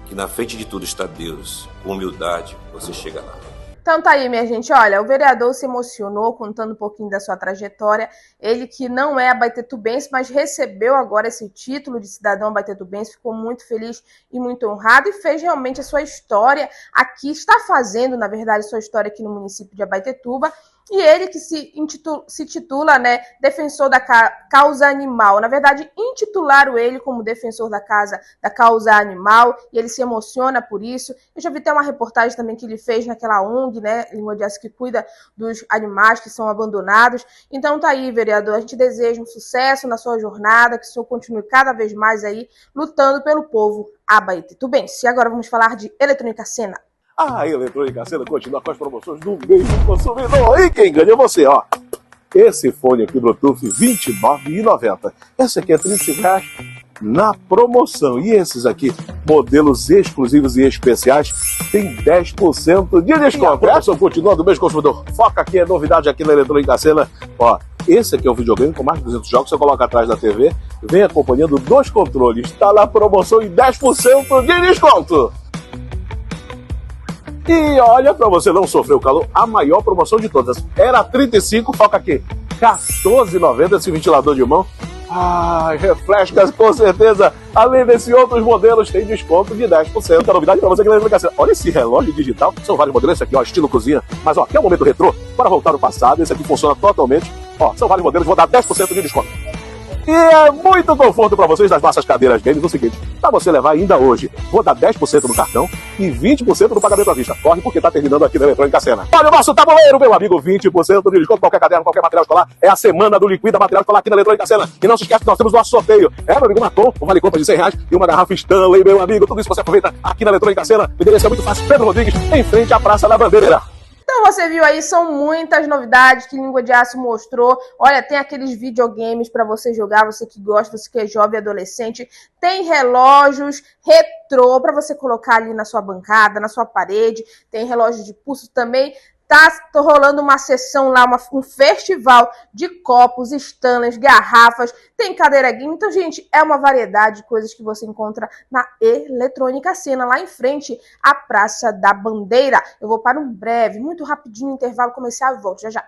que na frente de tudo está Deus, com humildade, você chega lá. Então tá aí, minha gente, olha, o vereador se emocionou contando um pouquinho da sua trajetória, ele que não é abaetetubense, mas recebeu agora esse título de cidadão abaetetubense, ficou muito feliz e muito honrado e fez realmente a sua história aqui, está fazendo, na verdade, sua história aqui no município de Abaetetuba. E ele que se titula, né, defensor da causa animal. Na verdade, intitularam ele como defensor da causa animal, e ele se emociona por isso. Eu já vi até uma reportagem também que ele fez naquela ONG, né, Língua de Aço, que cuida dos animais que são abandonados. Então tá aí, vereador, a gente deseja um sucesso na sua jornada, que o senhor continue cada vez mais aí lutando pelo povo abaetetubense. E agora vamos falar de Eletrônica Sena. A Eletrônica Sena continua com as promoções do mês do consumidor. E quem ganha é você, ó. Esse fone aqui Bluetooth R$ 29,90. Esse aqui é R$ 35 na promoção. E esses aqui, modelos exclusivos e especiais, tem 10% de desconto. A promoção continua do mês do consumidor. Foca aqui, é novidade aqui na Eletrônica Sena. Ó, esse aqui é um videogame com mais de 200 jogos. Você coloca atrás da TV, vem acompanhando 2 controles. Está lá a promoção e 10% de desconto. E olha, para você não sofrer o calor, a maior promoção de todas. Era 35, foca aqui, R$14,90 esse ventilador de mão. Ai, refrescas com certeza. Além desses outros modelos, tem desconto de 10%. A novidade para você que lembra. Olha esse relógio digital, são vários modelos. Esse aqui, ó, estilo cozinha. Mas, ó, aqui é o momento retrô, para voltar no passado. Esse aqui funciona totalmente. Ó, são vários modelos, vou dar 10% de desconto. E é muito conforto para vocês das nossas cadeiras games. O seguinte, para você levar ainda hoje, vou dar 10% no cartão e 20% no pagamento à vista. Corre porque tá terminando aqui na Eletrônica Sena. Olha o nosso tabuleiro, meu amigo, 20% de desconto, qualquer caderno, qualquer material escolar. É a semana do Liquida Material Escolar aqui na Eletrônica Sena. E não se esquece que nós temos o nosso sorteio. Meu amigo, matou um vale compra de R$100 e uma garrafa Stanley, meu amigo. Tudo isso você aproveita aqui na Eletrônica Sena. O endereço é muito fácil, Pedro Rodrigues, em frente à Praça da Bandeira. Então você viu aí, são muitas novidades que Língua de Aço mostrou. Olha, tem aqueles videogames para você jogar, você que gosta, você que é jovem e adolescente. Tem relógios retrô para você colocar ali na sua bancada, na sua parede. Tem relógio de pulso também. Tá rolando uma sessão lá, um festival de copos, Stanleys, garrafas, tem cadeira game. Então, gente, é uma variedade de coisas que você encontra na Eletrônica Sena, lá em frente à Praça da Bandeira. Eu vou para um breve, muito rapidinho, intervalo comercial e volto já já.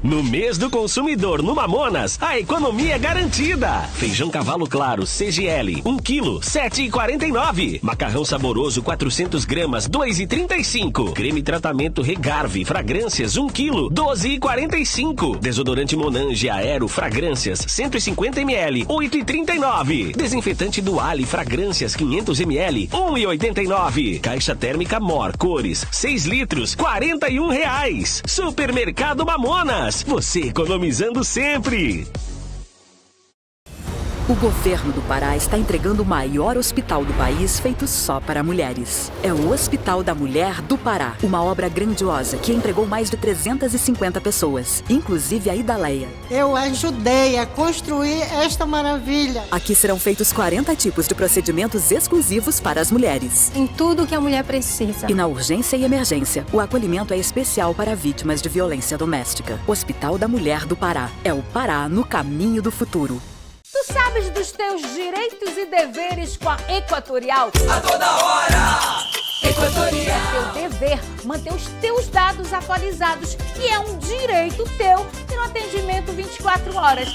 No mês do consumidor, no Mamonas, a economia é garantida. Feijão cavalo claro, CGL, 1 kg, 7,49. Macarrão saboroso, 400 gramas, 2,35. Creme tratamento Regarve, fragrâncias, 1 kg, 12,45. Desodorante Monange Aero, fragrâncias, 150 ml, 8,39. Desinfetante Duale, fragrâncias, 500 ml, 1,89. Caixa térmica Mor, cores, 6 litros, R$41. Supermercado Mamonas. Você economizando sempre. O governo do Pará está entregando o maior hospital do país feito só para mulheres. É o Hospital da Mulher do Pará, uma obra grandiosa que empregou mais de 350 pessoas, inclusive a Idaleia. Eu ajudei a construir esta maravilha. Aqui serão feitos 40 tipos de procedimentos exclusivos para as mulheres. Em tudo que a mulher precisa. E na urgência e emergência, o acolhimento é especial para vítimas de violência doméstica. Hospital da Mulher do Pará. É o Pará no caminho do futuro. Tu sabes dos teus direitos e deveres com a Equatorial? A toda hora! Equatorial! Teu dever, manter os teus dados atualizados, que é um direito teu, e no atendimento 24 horas.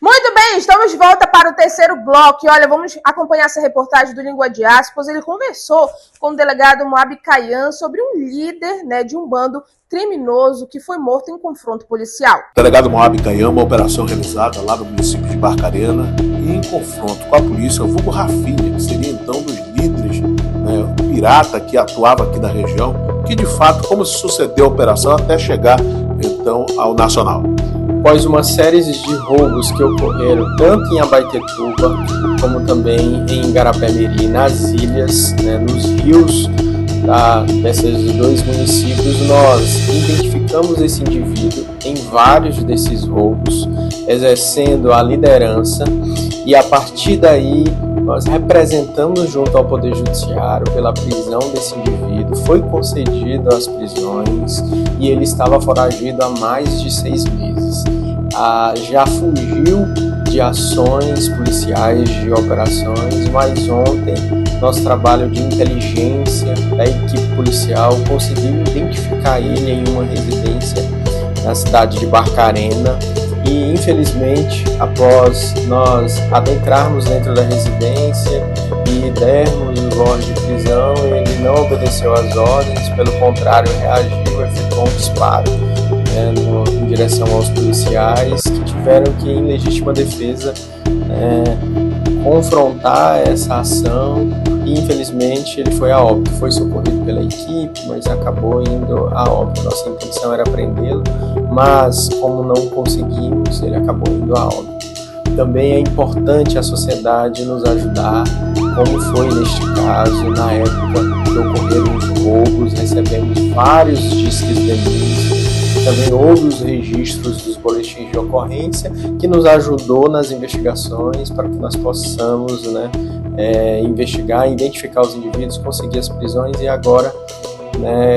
Muito bem, estamos de volta para o terceiro bloco. E olha, vamos acompanhar essa reportagem do Língua de Aspas. Ele conversou com o delegado Moab Caian sobre um líder, de um bando criminoso que foi morto em confronto policial. O delegado Moab Caian, uma operação realizada lá no município de Barcarena, e em confronto com a polícia, o vulgo Rafinha, que seria então dos líderes, o pirata que atuava aqui na região, que de fato, como se sucedeu a operação até chegar então ao Nacional. Após uma série de roubos que ocorreram tanto em Abaetetuba como também em Igarapé-Miri, nas ilhas, nos rios desses dois municípios, nós identificamos esse indivíduo em vários desses roubos, exercendo a liderança, e a partir daí nós representamos junto ao Poder Judiciário pela prisão desse indivíduo. Foi concedido as prisões e ele estava foragido há mais de 6 meses. Já fugiu de ações policiais, de operações, mas ontem nosso trabalho de inteligência da equipe policial conseguiu identificar ele em uma residência na cidade de Barcarena. E infelizmente, após nós adentrarmos dentro da residência e dermos o voz de prisão, ele não obedeceu às ordens, pelo contrário, reagiu e efetuou um disparo em direção aos policiais, que tiveram que, em legítima defesa, confrontar essa ação, e infelizmente ele foi a óbito. Foi socorrido pela equipe, mas acabou indo a óbito. Nossa intenção era prendê-lo, mas como não conseguimos, ele acabou indo a óbito. Também é importante a sociedade nos ajudar, como foi neste caso, na época que ocorreram os roubos, recebemos vários disques de denúncia. Também houve os registros dos boletins de ocorrência, que nos ajudou nas investigações para que nós possamos investigar, identificar os indivíduos, conseguir as prisões e agora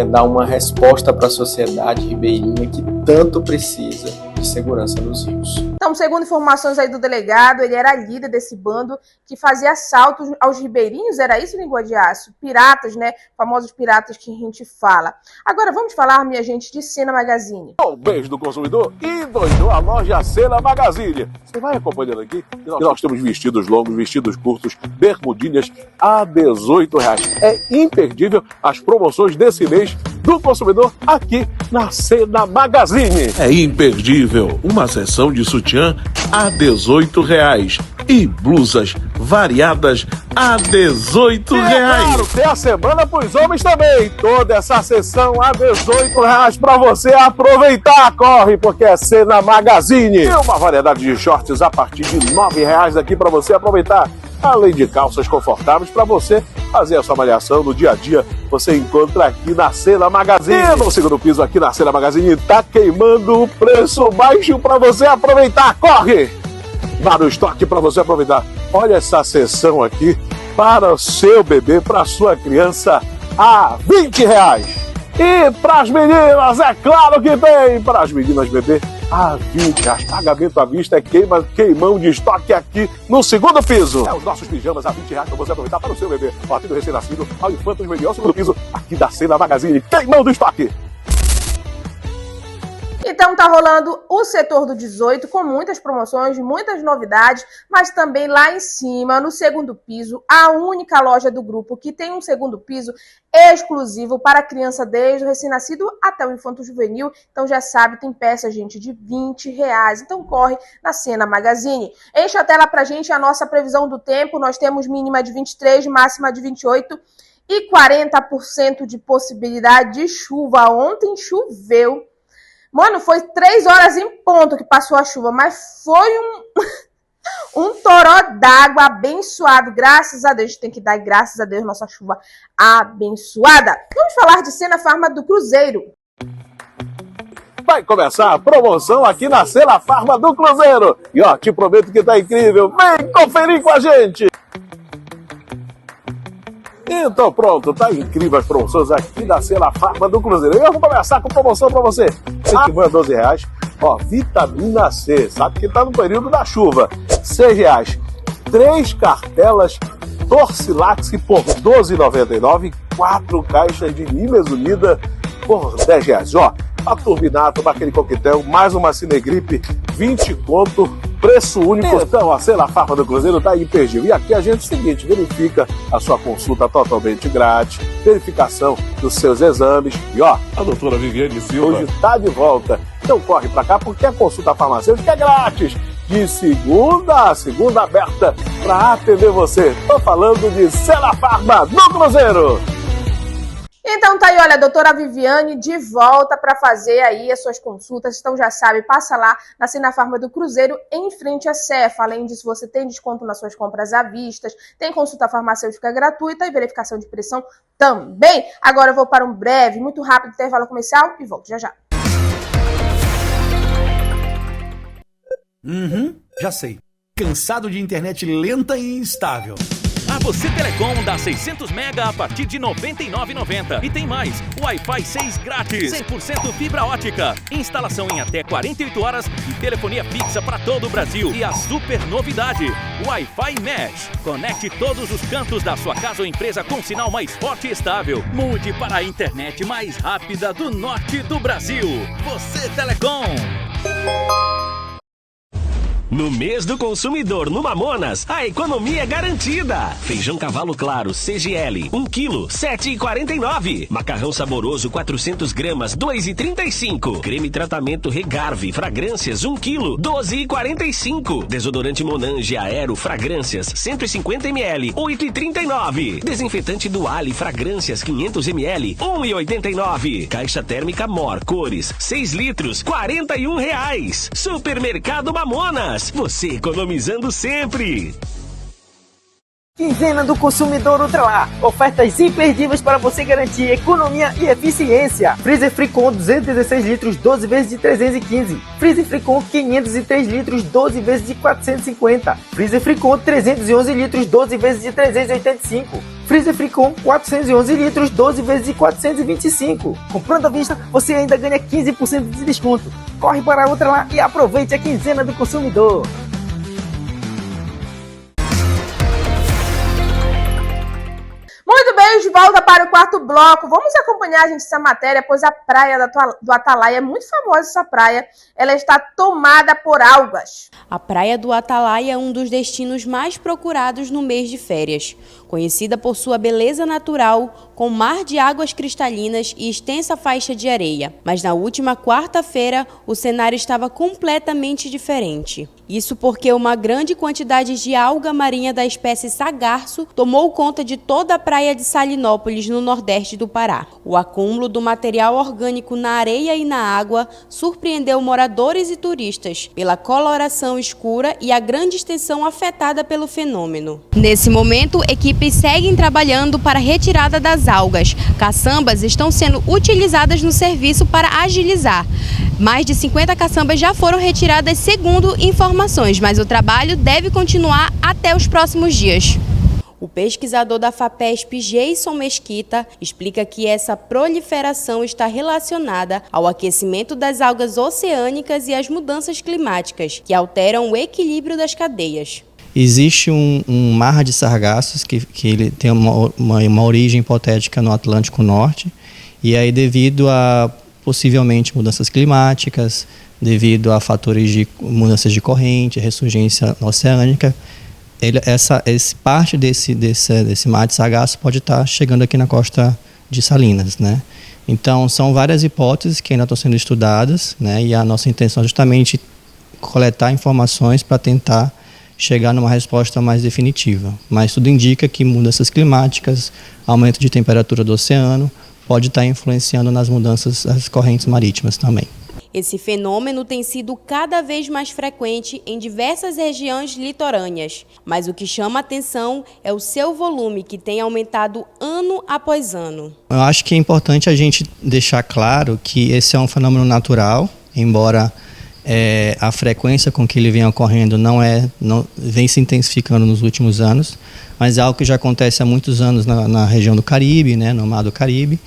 dar uma resposta para a sociedade ribeirinha que tanto precisa de segurança nos rios. Então, segundo informações aí do delegado, ele era líder desse bando que fazia assaltos aos ribeirinhos, era isso, Língua de Aço? Piratas, famosos piratas que a gente fala. Agora vamos falar, minha gente, de Sena Magazine. Um beijo do consumidor e doidou a loja Sena Magazine. Você vai acompanhando aqui? E nós temos vestidos longos, vestidos curtos, bermudinhas a R$18. É imperdível as promoções desse mês do consumidor aqui na Sena Magazine. É imperdível uma seção de sutiã a R$18 e blusas variadas a R$18. Claro, tem a semana para os homens também. Toda essa sessão a R$18 para você aproveitar. Corre, porque é Sena Magazine. Tem uma variedade de shorts a partir de R$9 aqui para você aproveitar. Além de calças confortáveis para você fazer a sua malhação no dia a dia, você encontra aqui na Sena Magazine. E no segundo piso aqui na Sena Magazine tá queimando o preço baixo para você aproveitar. Corre! Vá no estoque para você aproveitar. Olha essa seção aqui para o seu bebê, para sua criança, a R$20. E para as meninas, é claro que tem! Para as meninas bebê, a R$20. Pagamento à vista é queimão de estoque aqui no segundo piso. É os nossos pijamas a R$20 para você aproveitar para o seu bebê. Ó, aqui do recém-nascido ao infanto juvenil, segundo piso, aqui da Sena Magazine. Queimão do estoque. Então tá rolando o setor do 18 com muitas promoções, muitas novidades, mas também lá em cima, no segundo piso, a única loja do grupo que tem um segundo piso exclusivo para a criança desde o recém-nascido até o infanto juvenil. Então já sabe, tem peça, gente, de R$20. Então corre na Sena Magazine. Enche a tela pra gente a nossa previsão do tempo. Nós temos mínima de 23, máxima de 28 e 40% de possibilidade de chuva. Ontem choveu. Mano, foi 3 horas em ponto que passou a chuva, mas foi um toró d'água abençoado. Graças a Deus, a gente tem que dar graças a Deus nossa chuva abençoada. Vamos falar de Sena Farma do Cruzeiro. Vai começar a promoção aqui na Sena Farma do Cruzeiro. E ó, te prometo que tá incrível. Vem conferir com a gente. Então pronto, tá incrível as promoções aqui da Sena Farma do Cruzeiro. Eu vou começar com promoção pra você. Esse é 12 reais. Ó, vitamina C, sabe que tá no período da chuva. 6 reais. 3 cartelas Torcilax por R$ 12,99. 4 caixas de Mimes Unida por R$ 10 reais. Ó, a turbinato, aquele coquetel, mais uma Cinegripe, 20 conto, preço único. Então, a Sena Farma do Cruzeiro tá imperdível. E aqui a gente é o seguinte, verifica a sua consulta totalmente grátis, verificação dos seus exames. E ó, a doutora Viviane Silva hoje tá de volta. Então corre pra cá porque a consulta farmacêutica é grátis. De segunda a segunda aberta para atender você. Tô falando de Sena Farma do Cruzeiro. Então tá aí, olha, a doutora Viviane de volta para fazer aí as suas consultas. Então já sabe, passa lá na Sena Farma do Cruzeiro, em frente à Cefa. Além disso, você tem desconto nas suas compras à vista, tem consulta farmacêutica gratuita e verificação de pressão também. Agora eu vou para um breve, muito rápido intervalo comercial e volto já já. Já sei. Cansado de internet lenta e instável? A Você Telecom dá 600 mega a partir de R$ 99,90. E tem mais, Wi-Fi 6 grátis, 100% fibra ótica, instalação em até 48 horas e telefonia fixa para todo o Brasil. E a super novidade, Wi-Fi Mesh. Conecte todos os cantos da sua casa ou empresa com sinal mais forte e estável. Mude para a internet mais rápida do norte do Brasil. Você Telecom. No mês do consumidor no Mamonas, a economia é garantida. Feijão cavalo claro CGL, 1 kg, 7,49. Macarrão saboroso 400 gramas, 2,35. Creme tratamento Regarve, fragrâncias 1 kg, 12,45. Desodorante Monange Aero, fragrâncias 150 ml, 8,39. Desinfetante Duale, fragrâncias 500 ml, 1,89. Caixa térmica Mor, cores, 6 litros, R$41. Supermercado Mamonas. Você economizando sempre. Quinzena do Consumidor Ultralar. Ofertas imperdíveis para você garantir economia e eficiência. Freezer Fricon 216 litros, 12 vezes de 315. Freezer Fricon 503 litros, 12 vezes de 450. Freezer Fricon 311 litros, 12 vezes de 385. Freezer Fricon 411 litros, 12 vezes de 425. Comprando à vista, você ainda ganha 15% de desconto. Corre para a Ultralar e aproveite a quinzena do consumidor. Muito bem, de volta para o quarto bloco. Vamos acompanhar, gente, essa matéria, pois a praia do Atalaia é muito famosa, essa praia. Ela está tomada por algas. A praia do Atalaia é um dos destinos mais procurados no mês de férias. Conhecida por sua beleza natural, com mar de águas cristalinas e extensa faixa de areia. Mas na última quarta-feira, o cenário estava completamente diferente. Isso porque uma grande quantidade de alga marinha da espécie sagarço tomou conta de toda a praia de Salinópolis, no nordeste do Pará. O acúmulo do material orgânico na areia e na água surpreendeu moradores e turistas pela coloração escura e a grande extensão afetada pelo fenômeno. Nesse momento, equipes seguem trabalhando para a retirada das algas. Caçambas estão sendo utilizadas no serviço para agilizar. Mais de 50 caçambas já foram retiradas, segundo informações, mas o trabalho deve continuar até os próximos dias. O pesquisador da FAPESP, Jason Mesquita, explica que essa proliferação está relacionada ao aquecimento das algas oceânicas e às mudanças climáticas, que alteram o equilíbrio das cadeias. Existe um mar de sargassos que ele tem uma origem hipotética no Atlântico Norte, e aí devido a possivelmente mudanças climáticas, devido a fatores de mudanças de corrente, ressurgência oceânica, parte desse mar de sargaço pode estar chegando aqui na costa de Salinas, né? Então, são várias hipóteses que ainda estão sendo estudadas, né? E a nossa intenção é justamente coletar informações para tentar chegar numa resposta mais definitiva. Mas tudo indica que mudanças climáticas, aumento de temperatura do oceano, pode estar influenciando nas mudanças das correntes marítimas também. Esse fenômeno tem sido cada vez mais frequente em diversas regiões litorâneas, mas o que chama a atenção é o seu volume, que tem aumentado ano após ano. Eu acho que é importante a gente deixar claro que esse é um fenômeno natural, embora a frequência com que ele vem ocorrendo não vem se intensificando nos últimos anos, mas é algo que já acontece há muitos anos na região do Caribe, né, no Mar do Caribe,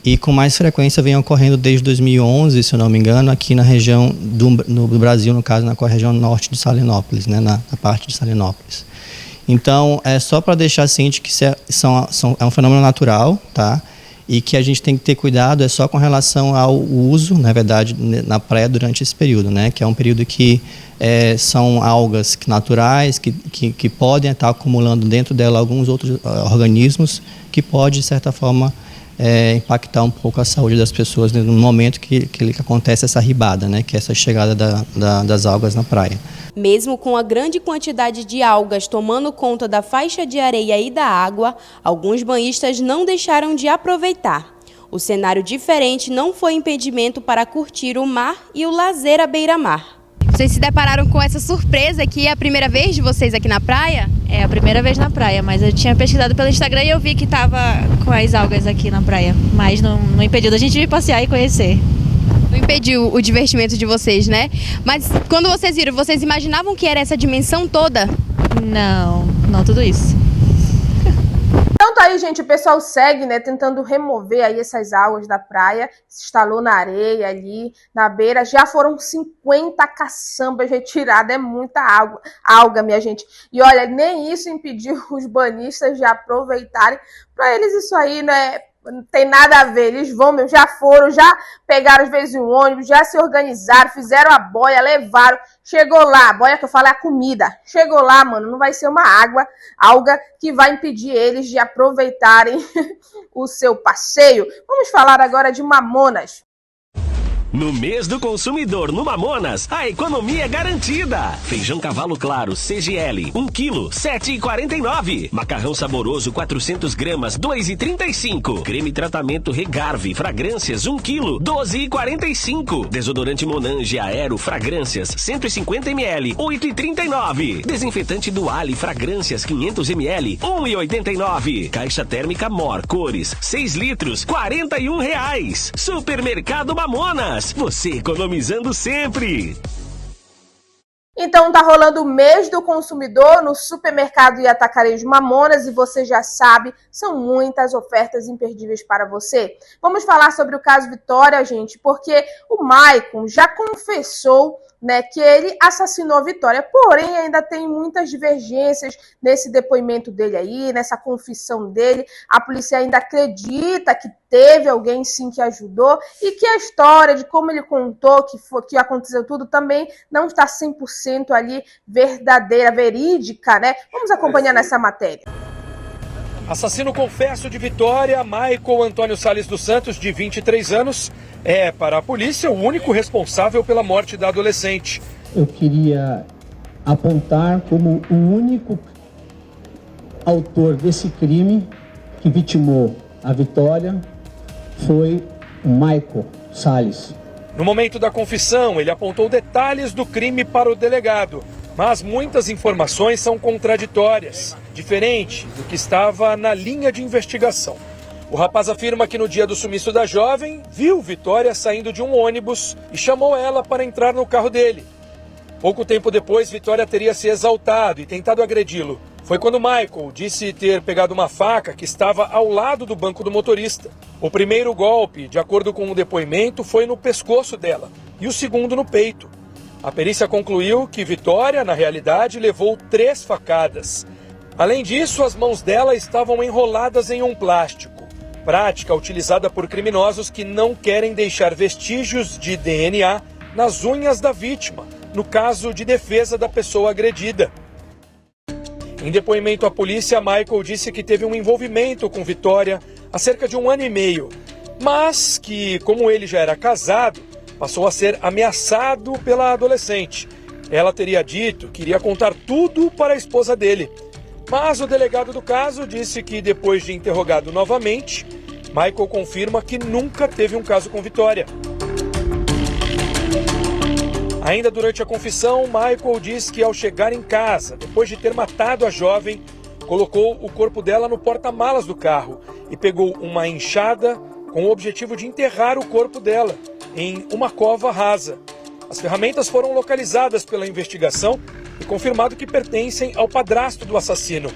e com mais frequência vem ocorrendo desde 2011, se eu não me engano, aqui na região do Brasil, no caso, na região norte de Salinópolis, né, na parte de Salinópolis. Então, é só para deixar ciente que é um fenômeno natural, tá? E que a gente tem que ter cuidado com relação ao uso, na verdade, na praia durante esse período, né? Que é um período que são algas naturais, que podem estar acumulando dentro dela alguns outros organismos que pode, de certa forma, impactar um pouco a saúde das pessoas no momento que acontece essa ribada, né? Que é essa chegada das algas na praia. Mesmo com a grande quantidade de algas tomando conta da faixa de areia e da água, alguns banhistas não deixaram de aproveitar. O cenário diferente não foi impedimento para curtir o mar e o lazer à beira-mar. Vocês se depararam com essa surpresa aqui? É a primeira vez de vocês aqui na praia? É a primeira vez na praia, mas eu tinha pesquisado pelo Instagram e eu vi que estava com as algas aqui na praia. Mas não impediu da gente vir passear e conhecer. Não impediu o divertimento de vocês, né? Mas quando vocês viram, vocês imaginavam que era essa dimensão toda? Não tudo isso. Então tá aí, gente, o pessoal segue, né, tentando remover aí essas algas da praia, se instalou na areia ali, na beira, já foram 50 caçambas retiradas, é muita alga, minha gente. E olha, nem isso impediu os banhistas de aproveitarem, para eles isso aí, né, não tem nada a ver, eles já foram, já pegaram às vezes um ônibus, já se organizaram, fizeram a boia, levaram, chegou lá, a boia que eu falo é a comida, chegou lá, mano, não vai ser uma alga que vai impedir eles de aproveitarem o seu passeio. Vamos falar agora de mamonas. No mês do consumidor no Mamonas, a economia é garantida. Feijão cavalo claro CGL, 1 kg, 7,49. Macarrão saboroso 400 gramas, 2,35. Creme tratamento Regarve, fragrâncias 1 kg, 12,45. Desodorante Monange Aero, fragrâncias 150 ml, 8,39. Desinfetante Duale, fragrâncias 500 ml, 1,89. Caixa térmica Mor, cores, 6 litros, R$41. Supermercado Mamonas. Você economizando sempre. Então tá rolando o mês do consumidor no supermercado e atacarejo Mamonas e você já sabe, são muitas ofertas imperdíveis para você. Vamos falar sobre o caso Vitória, gente, porque o Maicon já confessou, né, que ele assassinou a Vitória, porém ainda tem muitas divergências nesse depoimento dele aí, nessa confissão dele. A polícia ainda acredita que teve alguém sim que ajudou e que a história de como ele contou que aconteceu tudo também não está 100% ali verdadeira, verídica, né? Vamos acompanhar nessa matéria. Assassino confesso de Vitória, Maicon Antônio Salles dos Santos, de 23 anos, é, para a polícia, o único responsável pela morte da adolescente. Eu queria apontar como o único autor desse crime que vitimou a Vitória foi o Maicon Salles. No momento da confissão, ele apontou detalhes do crime para o delegado, mas muitas informações são contraditórias, diferente do que estava na linha de investigação. O rapaz afirma que no dia do sumiço da jovem, viu Vitória saindo de um ônibus e chamou ela para entrar no carro dele. Pouco tempo depois, Vitória teria se exaltado e tentado agredi-lo. Foi quando Michael disse ter pegado uma faca que estava ao lado do banco do motorista. O primeiro golpe, de acordo com o depoimento, foi no pescoço dela e o segundo no peito. A perícia concluiu que Vitória, na realidade, levou 3 facadas. Além disso, as mãos dela estavam enroladas em um plástico, prática utilizada por criminosos que não querem deixar vestígios de DNA nas unhas da vítima, no caso de defesa da pessoa agredida. Em depoimento à polícia, Michael disse que teve um envolvimento com Vitória há cerca de 1 ano e meio, mas que, como ele já era casado, passou a ser ameaçado pela adolescente. Ela teria dito que iria contar tudo para a esposa dele. Mas o delegado do caso disse que, depois de interrogado novamente, Michael confirma que nunca teve um caso com Vitória. Ainda durante a confissão, Michael diz que ao chegar em casa, depois de ter matado a jovem, colocou o corpo dela no porta-malas do carro e pegou uma enxada com o objetivo de enterrar o corpo dela em uma cova rasa. As ferramentas foram localizadas pela investigação e confirmado que pertencem ao padrasto do assassino.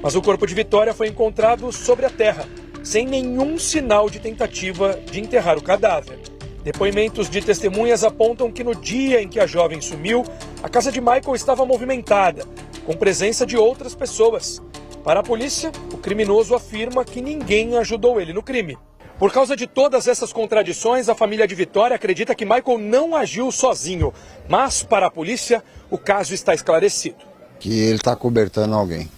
Mas o corpo de Vitória foi encontrado sobre a terra, sem nenhum sinal de tentativa de enterrar o cadáver. Depoimentos de testemunhas apontam que no dia em que a jovem sumiu, a casa de Michael estava movimentada, com presença de outras pessoas. Para a polícia, o criminoso afirma que ninguém ajudou ele no crime. Por causa de todas essas contradições, a família de Vitória acredita que Michael não agiu sozinho. Mas, para a polícia, o caso está esclarecido. Que ele está cobertando alguém.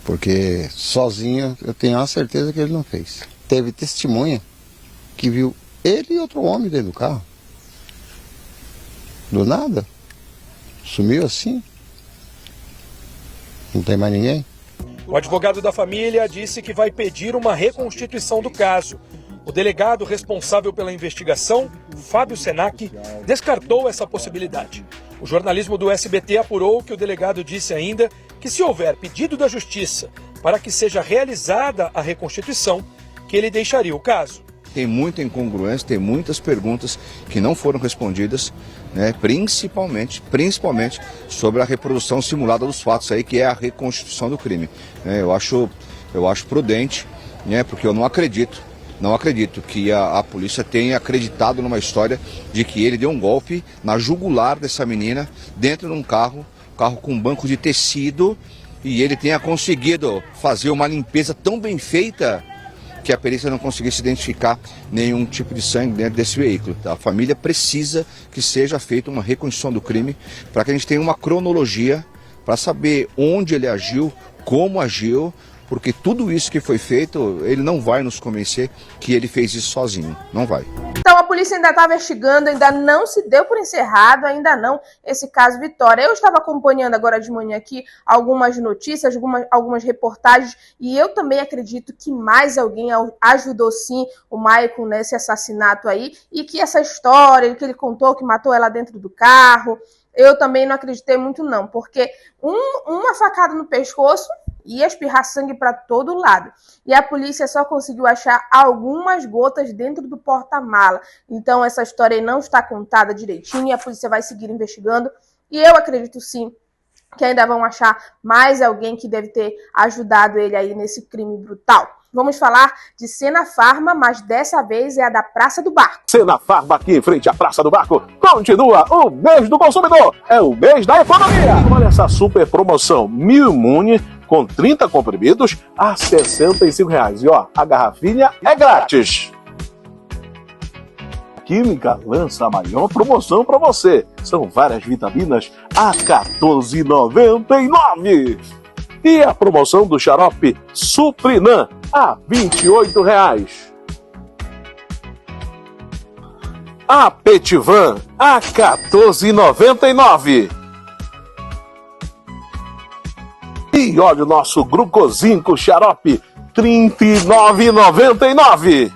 Porque sozinho eu tenho a certeza que ele não fez. Teve testemunha que viu ele e outro homem dentro do carro. Do nada. Sumiu assim. Não tem mais ninguém. O advogado da família disse que vai pedir uma reconstituição do caso. O delegado responsável pela investigação, Fábio Senac, descartou essa possibilidade. O jornalismo do SBT apurou que o delegado disse ainda que se houver pedido da Justiça para que seja realizada a reconstituição, que ele deixaria o caso. Tem muita incongruência, tem muitas perguntas que não foram respondidas, né, principalmente sobre a reprodução simulada dos fatos aí, que é a reconstituição do crime. Eu acho prudente, né, porque eu não acredito que a polícia tenha acreditado numa história de que ele deu um golpe na jugular dessa menina dentro de um carro com um banco de tecido, e ele tenha conseguido fazer uma limpeza tão bem feita que a perícia não conseguisse identificar nenhum tipo de sangue dentro desse veículo. A família precisa que seja feita uma reconstrução do crime para que a gente tenha uma cronologia para saber onde ele agiu, como agiu, porque tudo isso que foi feito, ele não vai nos convencer que ele fez isso sozinho, não vai. Então a polícia ainda está investigando, ainda não se deu por encerrado, ainda não, esse caso Vitória. Eu estava acompanhando agora de manhã aqui algumas notícias, algumas reportagens, e eu também acredito que mais alguém ajudou sim o Michael nesse assassinato aí, e que essa história que ele contou, que matou ela dentro do carro, eu também não acreditei muito não, porque uma facada no pescoço ia espirrar sangue para todo lado. E a polícia só conseguiu achar algumas gotas dentro do porta-mala. Então essa história aí não está contada direitinho e a polícia vai seguir investigando. E eu acredito sim que ainda vão achar mais alguém que deve ter ajudado ele aí nesse crime brutal. Vamos falar de Sena Farma, mas dessa vez é a da Praça do Barco. Sena Farma, aqui em frente à Praça do Barco, continua o mês do consumidor, é o mês da economia. Olha essa super promoção, Mil Imune, com 30 comprimidos a R$ 65,00. E ó, a garrafinha é grátis. Química lança a maior promoção para você. São várias vitaminas a R$ 14,99. E a promoção do xarope Suprinan a R$ 28,00. A Petivan a R$ 14,99. E olha o nosso Glucozinco xarope, R$ 39,99.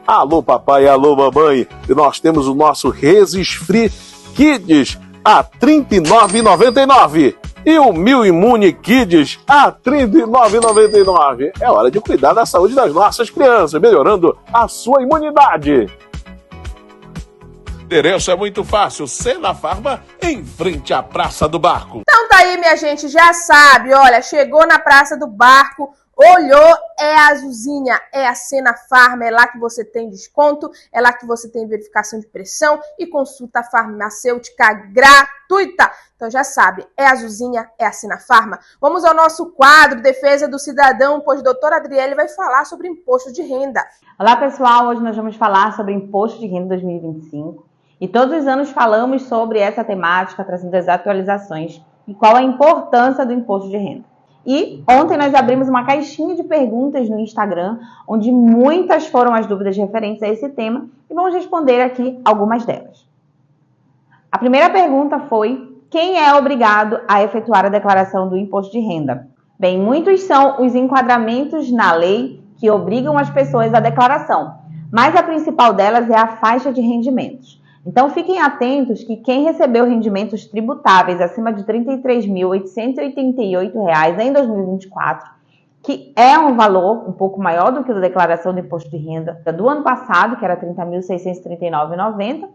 Alô papai, alô mamãe, e nós temos o nosso Resisfri Kids a R$ 39,99. E o Mil Imune Kids a R$ 39,99. É hora de cuidar da saúde das nossas crianças, melhorando a sua imunidade. O endereço é muito fácil, Sena Farma, em frente à Praça do Barco. Então tá aí, minha gente, já sabe, olha, chegou na Praça do Barco, olhou, é a Azulzinha, é a Sena Farma, é lá que você tem desconto, é lá que você tem verificação de pressão e consulta farmacêutica gratuita. Então já sabe, é a Azulzinha, é a Sena Farma. Vamos ao nosso quadro Defesa do Cidadão, pois a doutora Adriele vai falar sobre imposto de renda. Olá pessoal, hoje nós vamos falar sobre imposto de renda 2025 e todos os anos falamos sobre essa temática, trazendo as atualizações e qual a importância do imposto de renda. E ontem nós abrimos uma caixinha de perguntas no Instagram, onde muitas foram as dúvidas referentes a esse tema e vamos responder aqui algumas delas. A primeira pergunta foi: quem é obrigado a efetuar a declaração do imposto de renda? Bem, muitos são os enquadramentos na lei que obrigam as pessoas à declaração, mas a principal delas é a faixa de rendimentos. Então, fiquem atentos que quem recebeu rendimentos tributáveis acima de R$ 33.888 em 2024, que é um valor um pouco maior do que a declaração do imposto de renda do ano passado, que era R$ 30.639,90,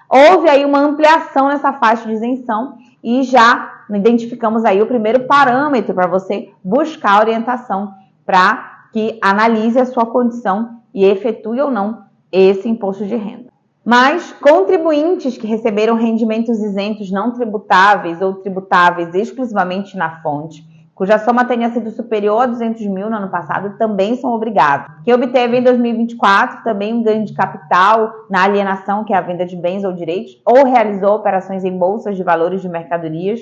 houve aí uma ampliação nessa faixa de isenção e já identificamos aí o primeiro parâmetro para você buscar orientação para que analise a sua condição e efetue ou não esse imposto de renda. Mas contribuintes que receberam rendimentos isentos não tributáveis ou tributáveis exclusivamente na fonte, cuja soma tenha sido superior a 200 mil no ano passado, também são obrigados. Quem obteve em 2024 também um ganho de capital na alienação, que é a venda de bens ou direitos, ou realizou operações em bolsas de valores de mercadorias,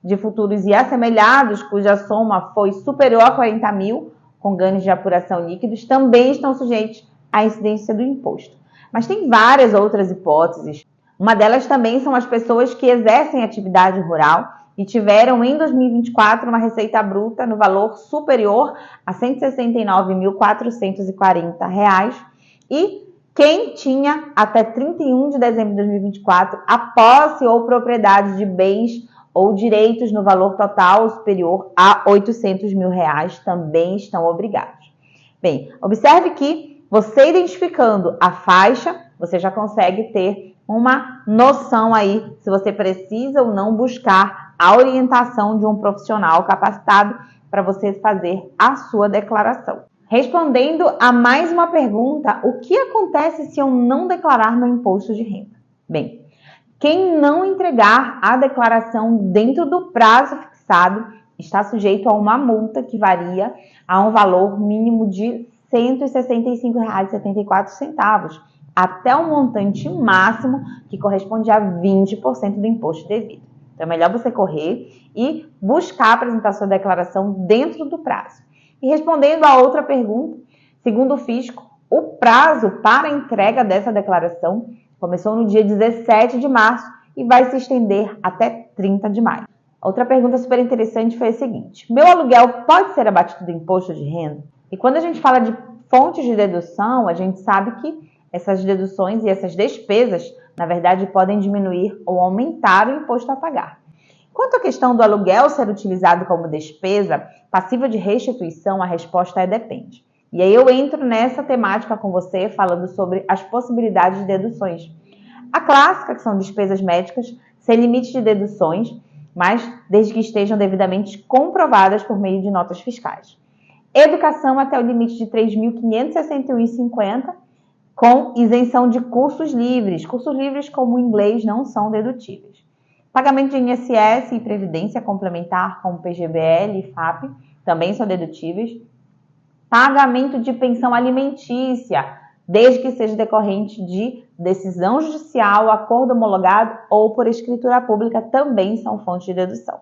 de futuros e assemelhados, cuja soma foi superior a 40 mil, com ganhos de apuração líquidos, também estão sujeitos à incidência do imposto. Mas tem várias outras hipóteses. Uma delas também são as pessoas que exercem atividade rural e tiveram em 2024 uma receita bruta no valor superior a R$ 169.440 e quem tinha até 31 de dezembro de 2024 a posse ou propriedade de bens ou direitos no valor total superior a R$ 800 mil também estão obrigados. Bem, observe que você identificando a faixa, você já consegue ter uma noção aí se você precisa ou não buscar a orientação de um profissional capacitado para você fazer a sua declaração. Respondendo a mais uma pergunta, o que acontece se eu não declarar meu imposto de renda? Bem, quem não entregar a declaração dentro do prazo fixado está sujeito a uma multa que varia a um valor mínimo de R$ 165,74 até o montante máximo que corresponde a 20% do imposto devido. Então é melhor você correr e buscar apresentar sua declaração dentro do prazo. E respondendo a outra pergunta, segundo o fisco, o prazo para a entrega dessa declaração começou no dia 17 de março e vai se estender até 30 de maio. Outra pergunta super interessante foi a seguinte: meu aluguel pode ser abatido do imposto de renda? E quando a gente fala de fontes de dedução, a gente sabe que essas deduções e essas despesas, na verdade, podem diminuir ou aumentar o imposto a pagar. Quanto à questão do aluguel ser utilizado como despesa passível de restituição, a resposta é depende. E aí eu entro nessa temática com você falando sobre as possibilidades de deduções. A clássica, que são despesas médicas, sem limite de deduções, mas desde que estejam devidamente comprovadas por meio de notas fiscais. Educação até o limite de R$ 3.561,50, com isenção de cursos livres. Cursos livres como o inglês não são dedutíveis. Pagamento de INSS e Previdência Complementar, como PGBL e FAP, também são dedutíveis. Pagamento de pensão alimentícia, desde que seja decorrente de decisão judicial, acordo homologado ou por escritura pública, também são fontes de dedução.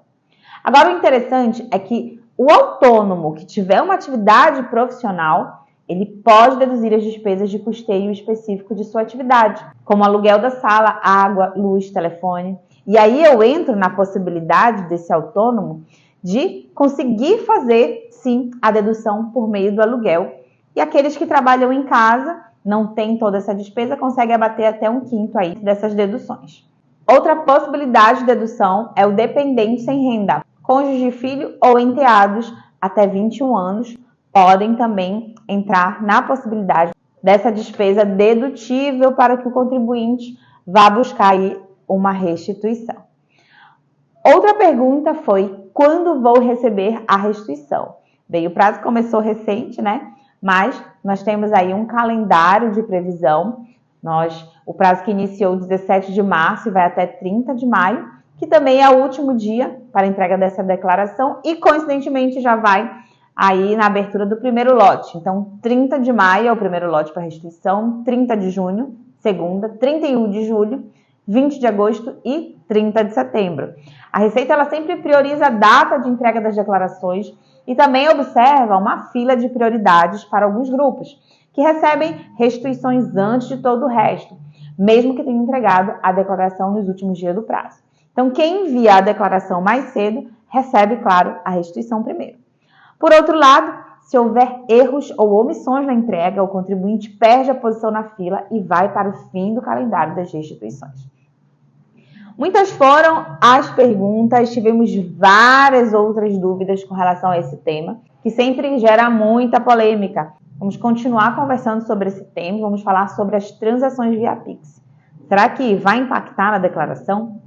Agora, o interessante é que o autônomo que tiver uma atividade profissional, ele pode deduzir as despesas de custeio específico de sua atividade, como aluguel da sala, água, luz, telefone. E aí eu entro na possibilidade desse autônomo de conseguir fazer, sim, a dedução por meio do aluguel. E aqueles que trabalham em casa, não têm toda essa despesa, conseguem abater até 1/5 aí dessas deduções. Outra possibilidade de dedução é o dependente sem renda. Cônjuge, filho ou enteados até 21 anos podem também entrar na possibilidade dessa despesa dedutível para que o contribuinte vá buscar aí uma restituição. Outra pergunta foi: quando vou receber a restituição? Bem, o prazo começou recente, né? Mas nós temos aí um calendário de previsão. O prazo que iniciou 17 de março e vai até 30 de maio, que também é o último dia para a entrega dessa declaração e, coincidentemente, já vai aí na abertura do primeiro lote. Então, 30 de maio é o primeiro lote para restituição, 30 de junho, segunda, 31 de julho, 20 de agosto e 30 de setembro. A Receita ela sempre prioriza a data de entrega das declarações e também observa uma fila de prioridades para alguns grupos, que recebem restituições antes de todo o resto, mesmo que tenham entregado a declaração nos últimos dias do prazo. Então, quem envia a declaração mais cedo, recebe, claro, a restituição primeiro. Por outro lado, Se houver erros ou omissões na entrega, o contribuinte perde a posição na fila e vai para o fim do calendário das restituições. Muitas foram as perguntas, tivemos várias outras dúvidas com relação a esse tema, que sempre gera muita polêmica. Vamos continuar conversando sobre esse tema, vamos falar sobre as transações via Pix. Será que vai impactar na declaração?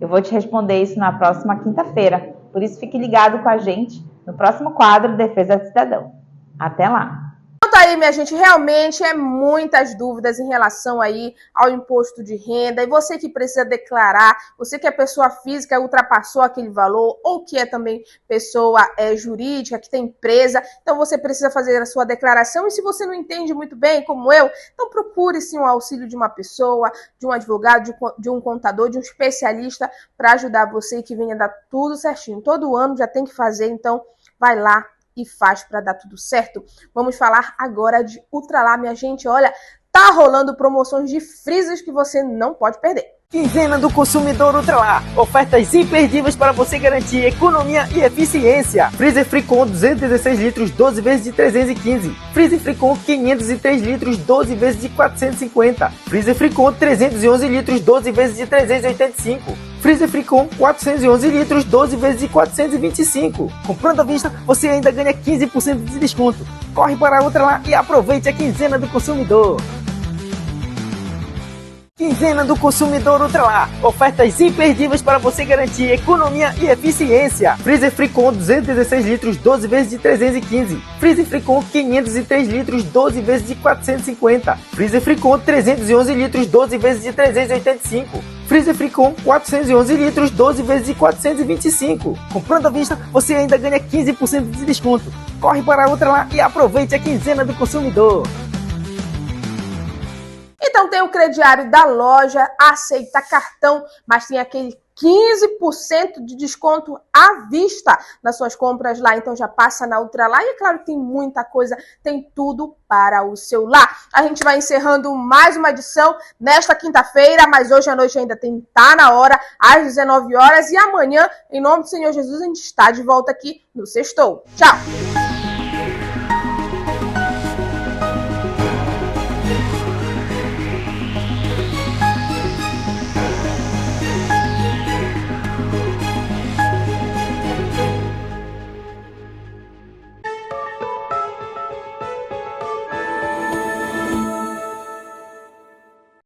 Eu vou te responder isso na próxima quinta-feira, por isso fique ligado com a gente no próximo quadro Defesa do Cidadão. Até lá! Então aí, minha gente, realmente é muitas dúvidas em relação aí ao imposto de renda. E você que precisa declarar, você que é pessoa física, ultrapassou aquele valor, ou que é também pessoa jurídica, que tem empresa, então você precisa fazer a sua declaração. E se você não entende muito bem, como eu, então procure sim o auxílio de uma pessoa, de um advogado, de um contador, de um especialista para ajudar você e que venha dar tudo certinho. Todo ano já tem que fazer, então vai lá e faz para dar tudo certo. Vamos falar agora de Ultralar, minha gente. Olha, tá rolando promoções de freezers que você não pode perder. Quinzena do Consumidor Ultralar. Ofertas imperdíveis para você garantir economia e eficiência. Freezer Fricon 216 litros, 12 vezes de 315. Freezer Fricon 503 litros, 12 vezes de 450. Freezer Fricon 311 litros, 12 vezes de 385. Freezer Fricon 411 litros, 12 vezes de 425. Comprando à vista, você ainda ganha 15% de desconto. Corre para a Ultralar e aproveite a Quinzena do Consumidor. Quinzena do Consumidor Ultralar. Ofertas imperdíveis para você garantir economia e eficiência. Freezer Fricon 216 litros, 12 vezes de 315. Freezer Fricon 503 litros, 12 vezes de 450. Freezer Fricon 311 litros, 12 vezes de 385. Freezer Fricon 411 litros, 12 vezes de 425. Comprando à vista, você ainda ganha 15% de desconto. Corre para a Ultralar e aproveite a Quinzena do Consumidor. Então tem o crediário da loja, aceita cartão, mas tem aquele 15% de desconto à vista nas suas compras lá. Então já passa na Ultralar e é claro que tem muita coisa, tem tudo para o seu lar. A gente vai encerrando mais uma edição nesta quinta-feira, mas hoje à noite ainda tem Tá Na Hora, às 19 horas. E amanhã, em nome do Senhor Jesus, a gente está de volta aqui no Sextou. Tchau!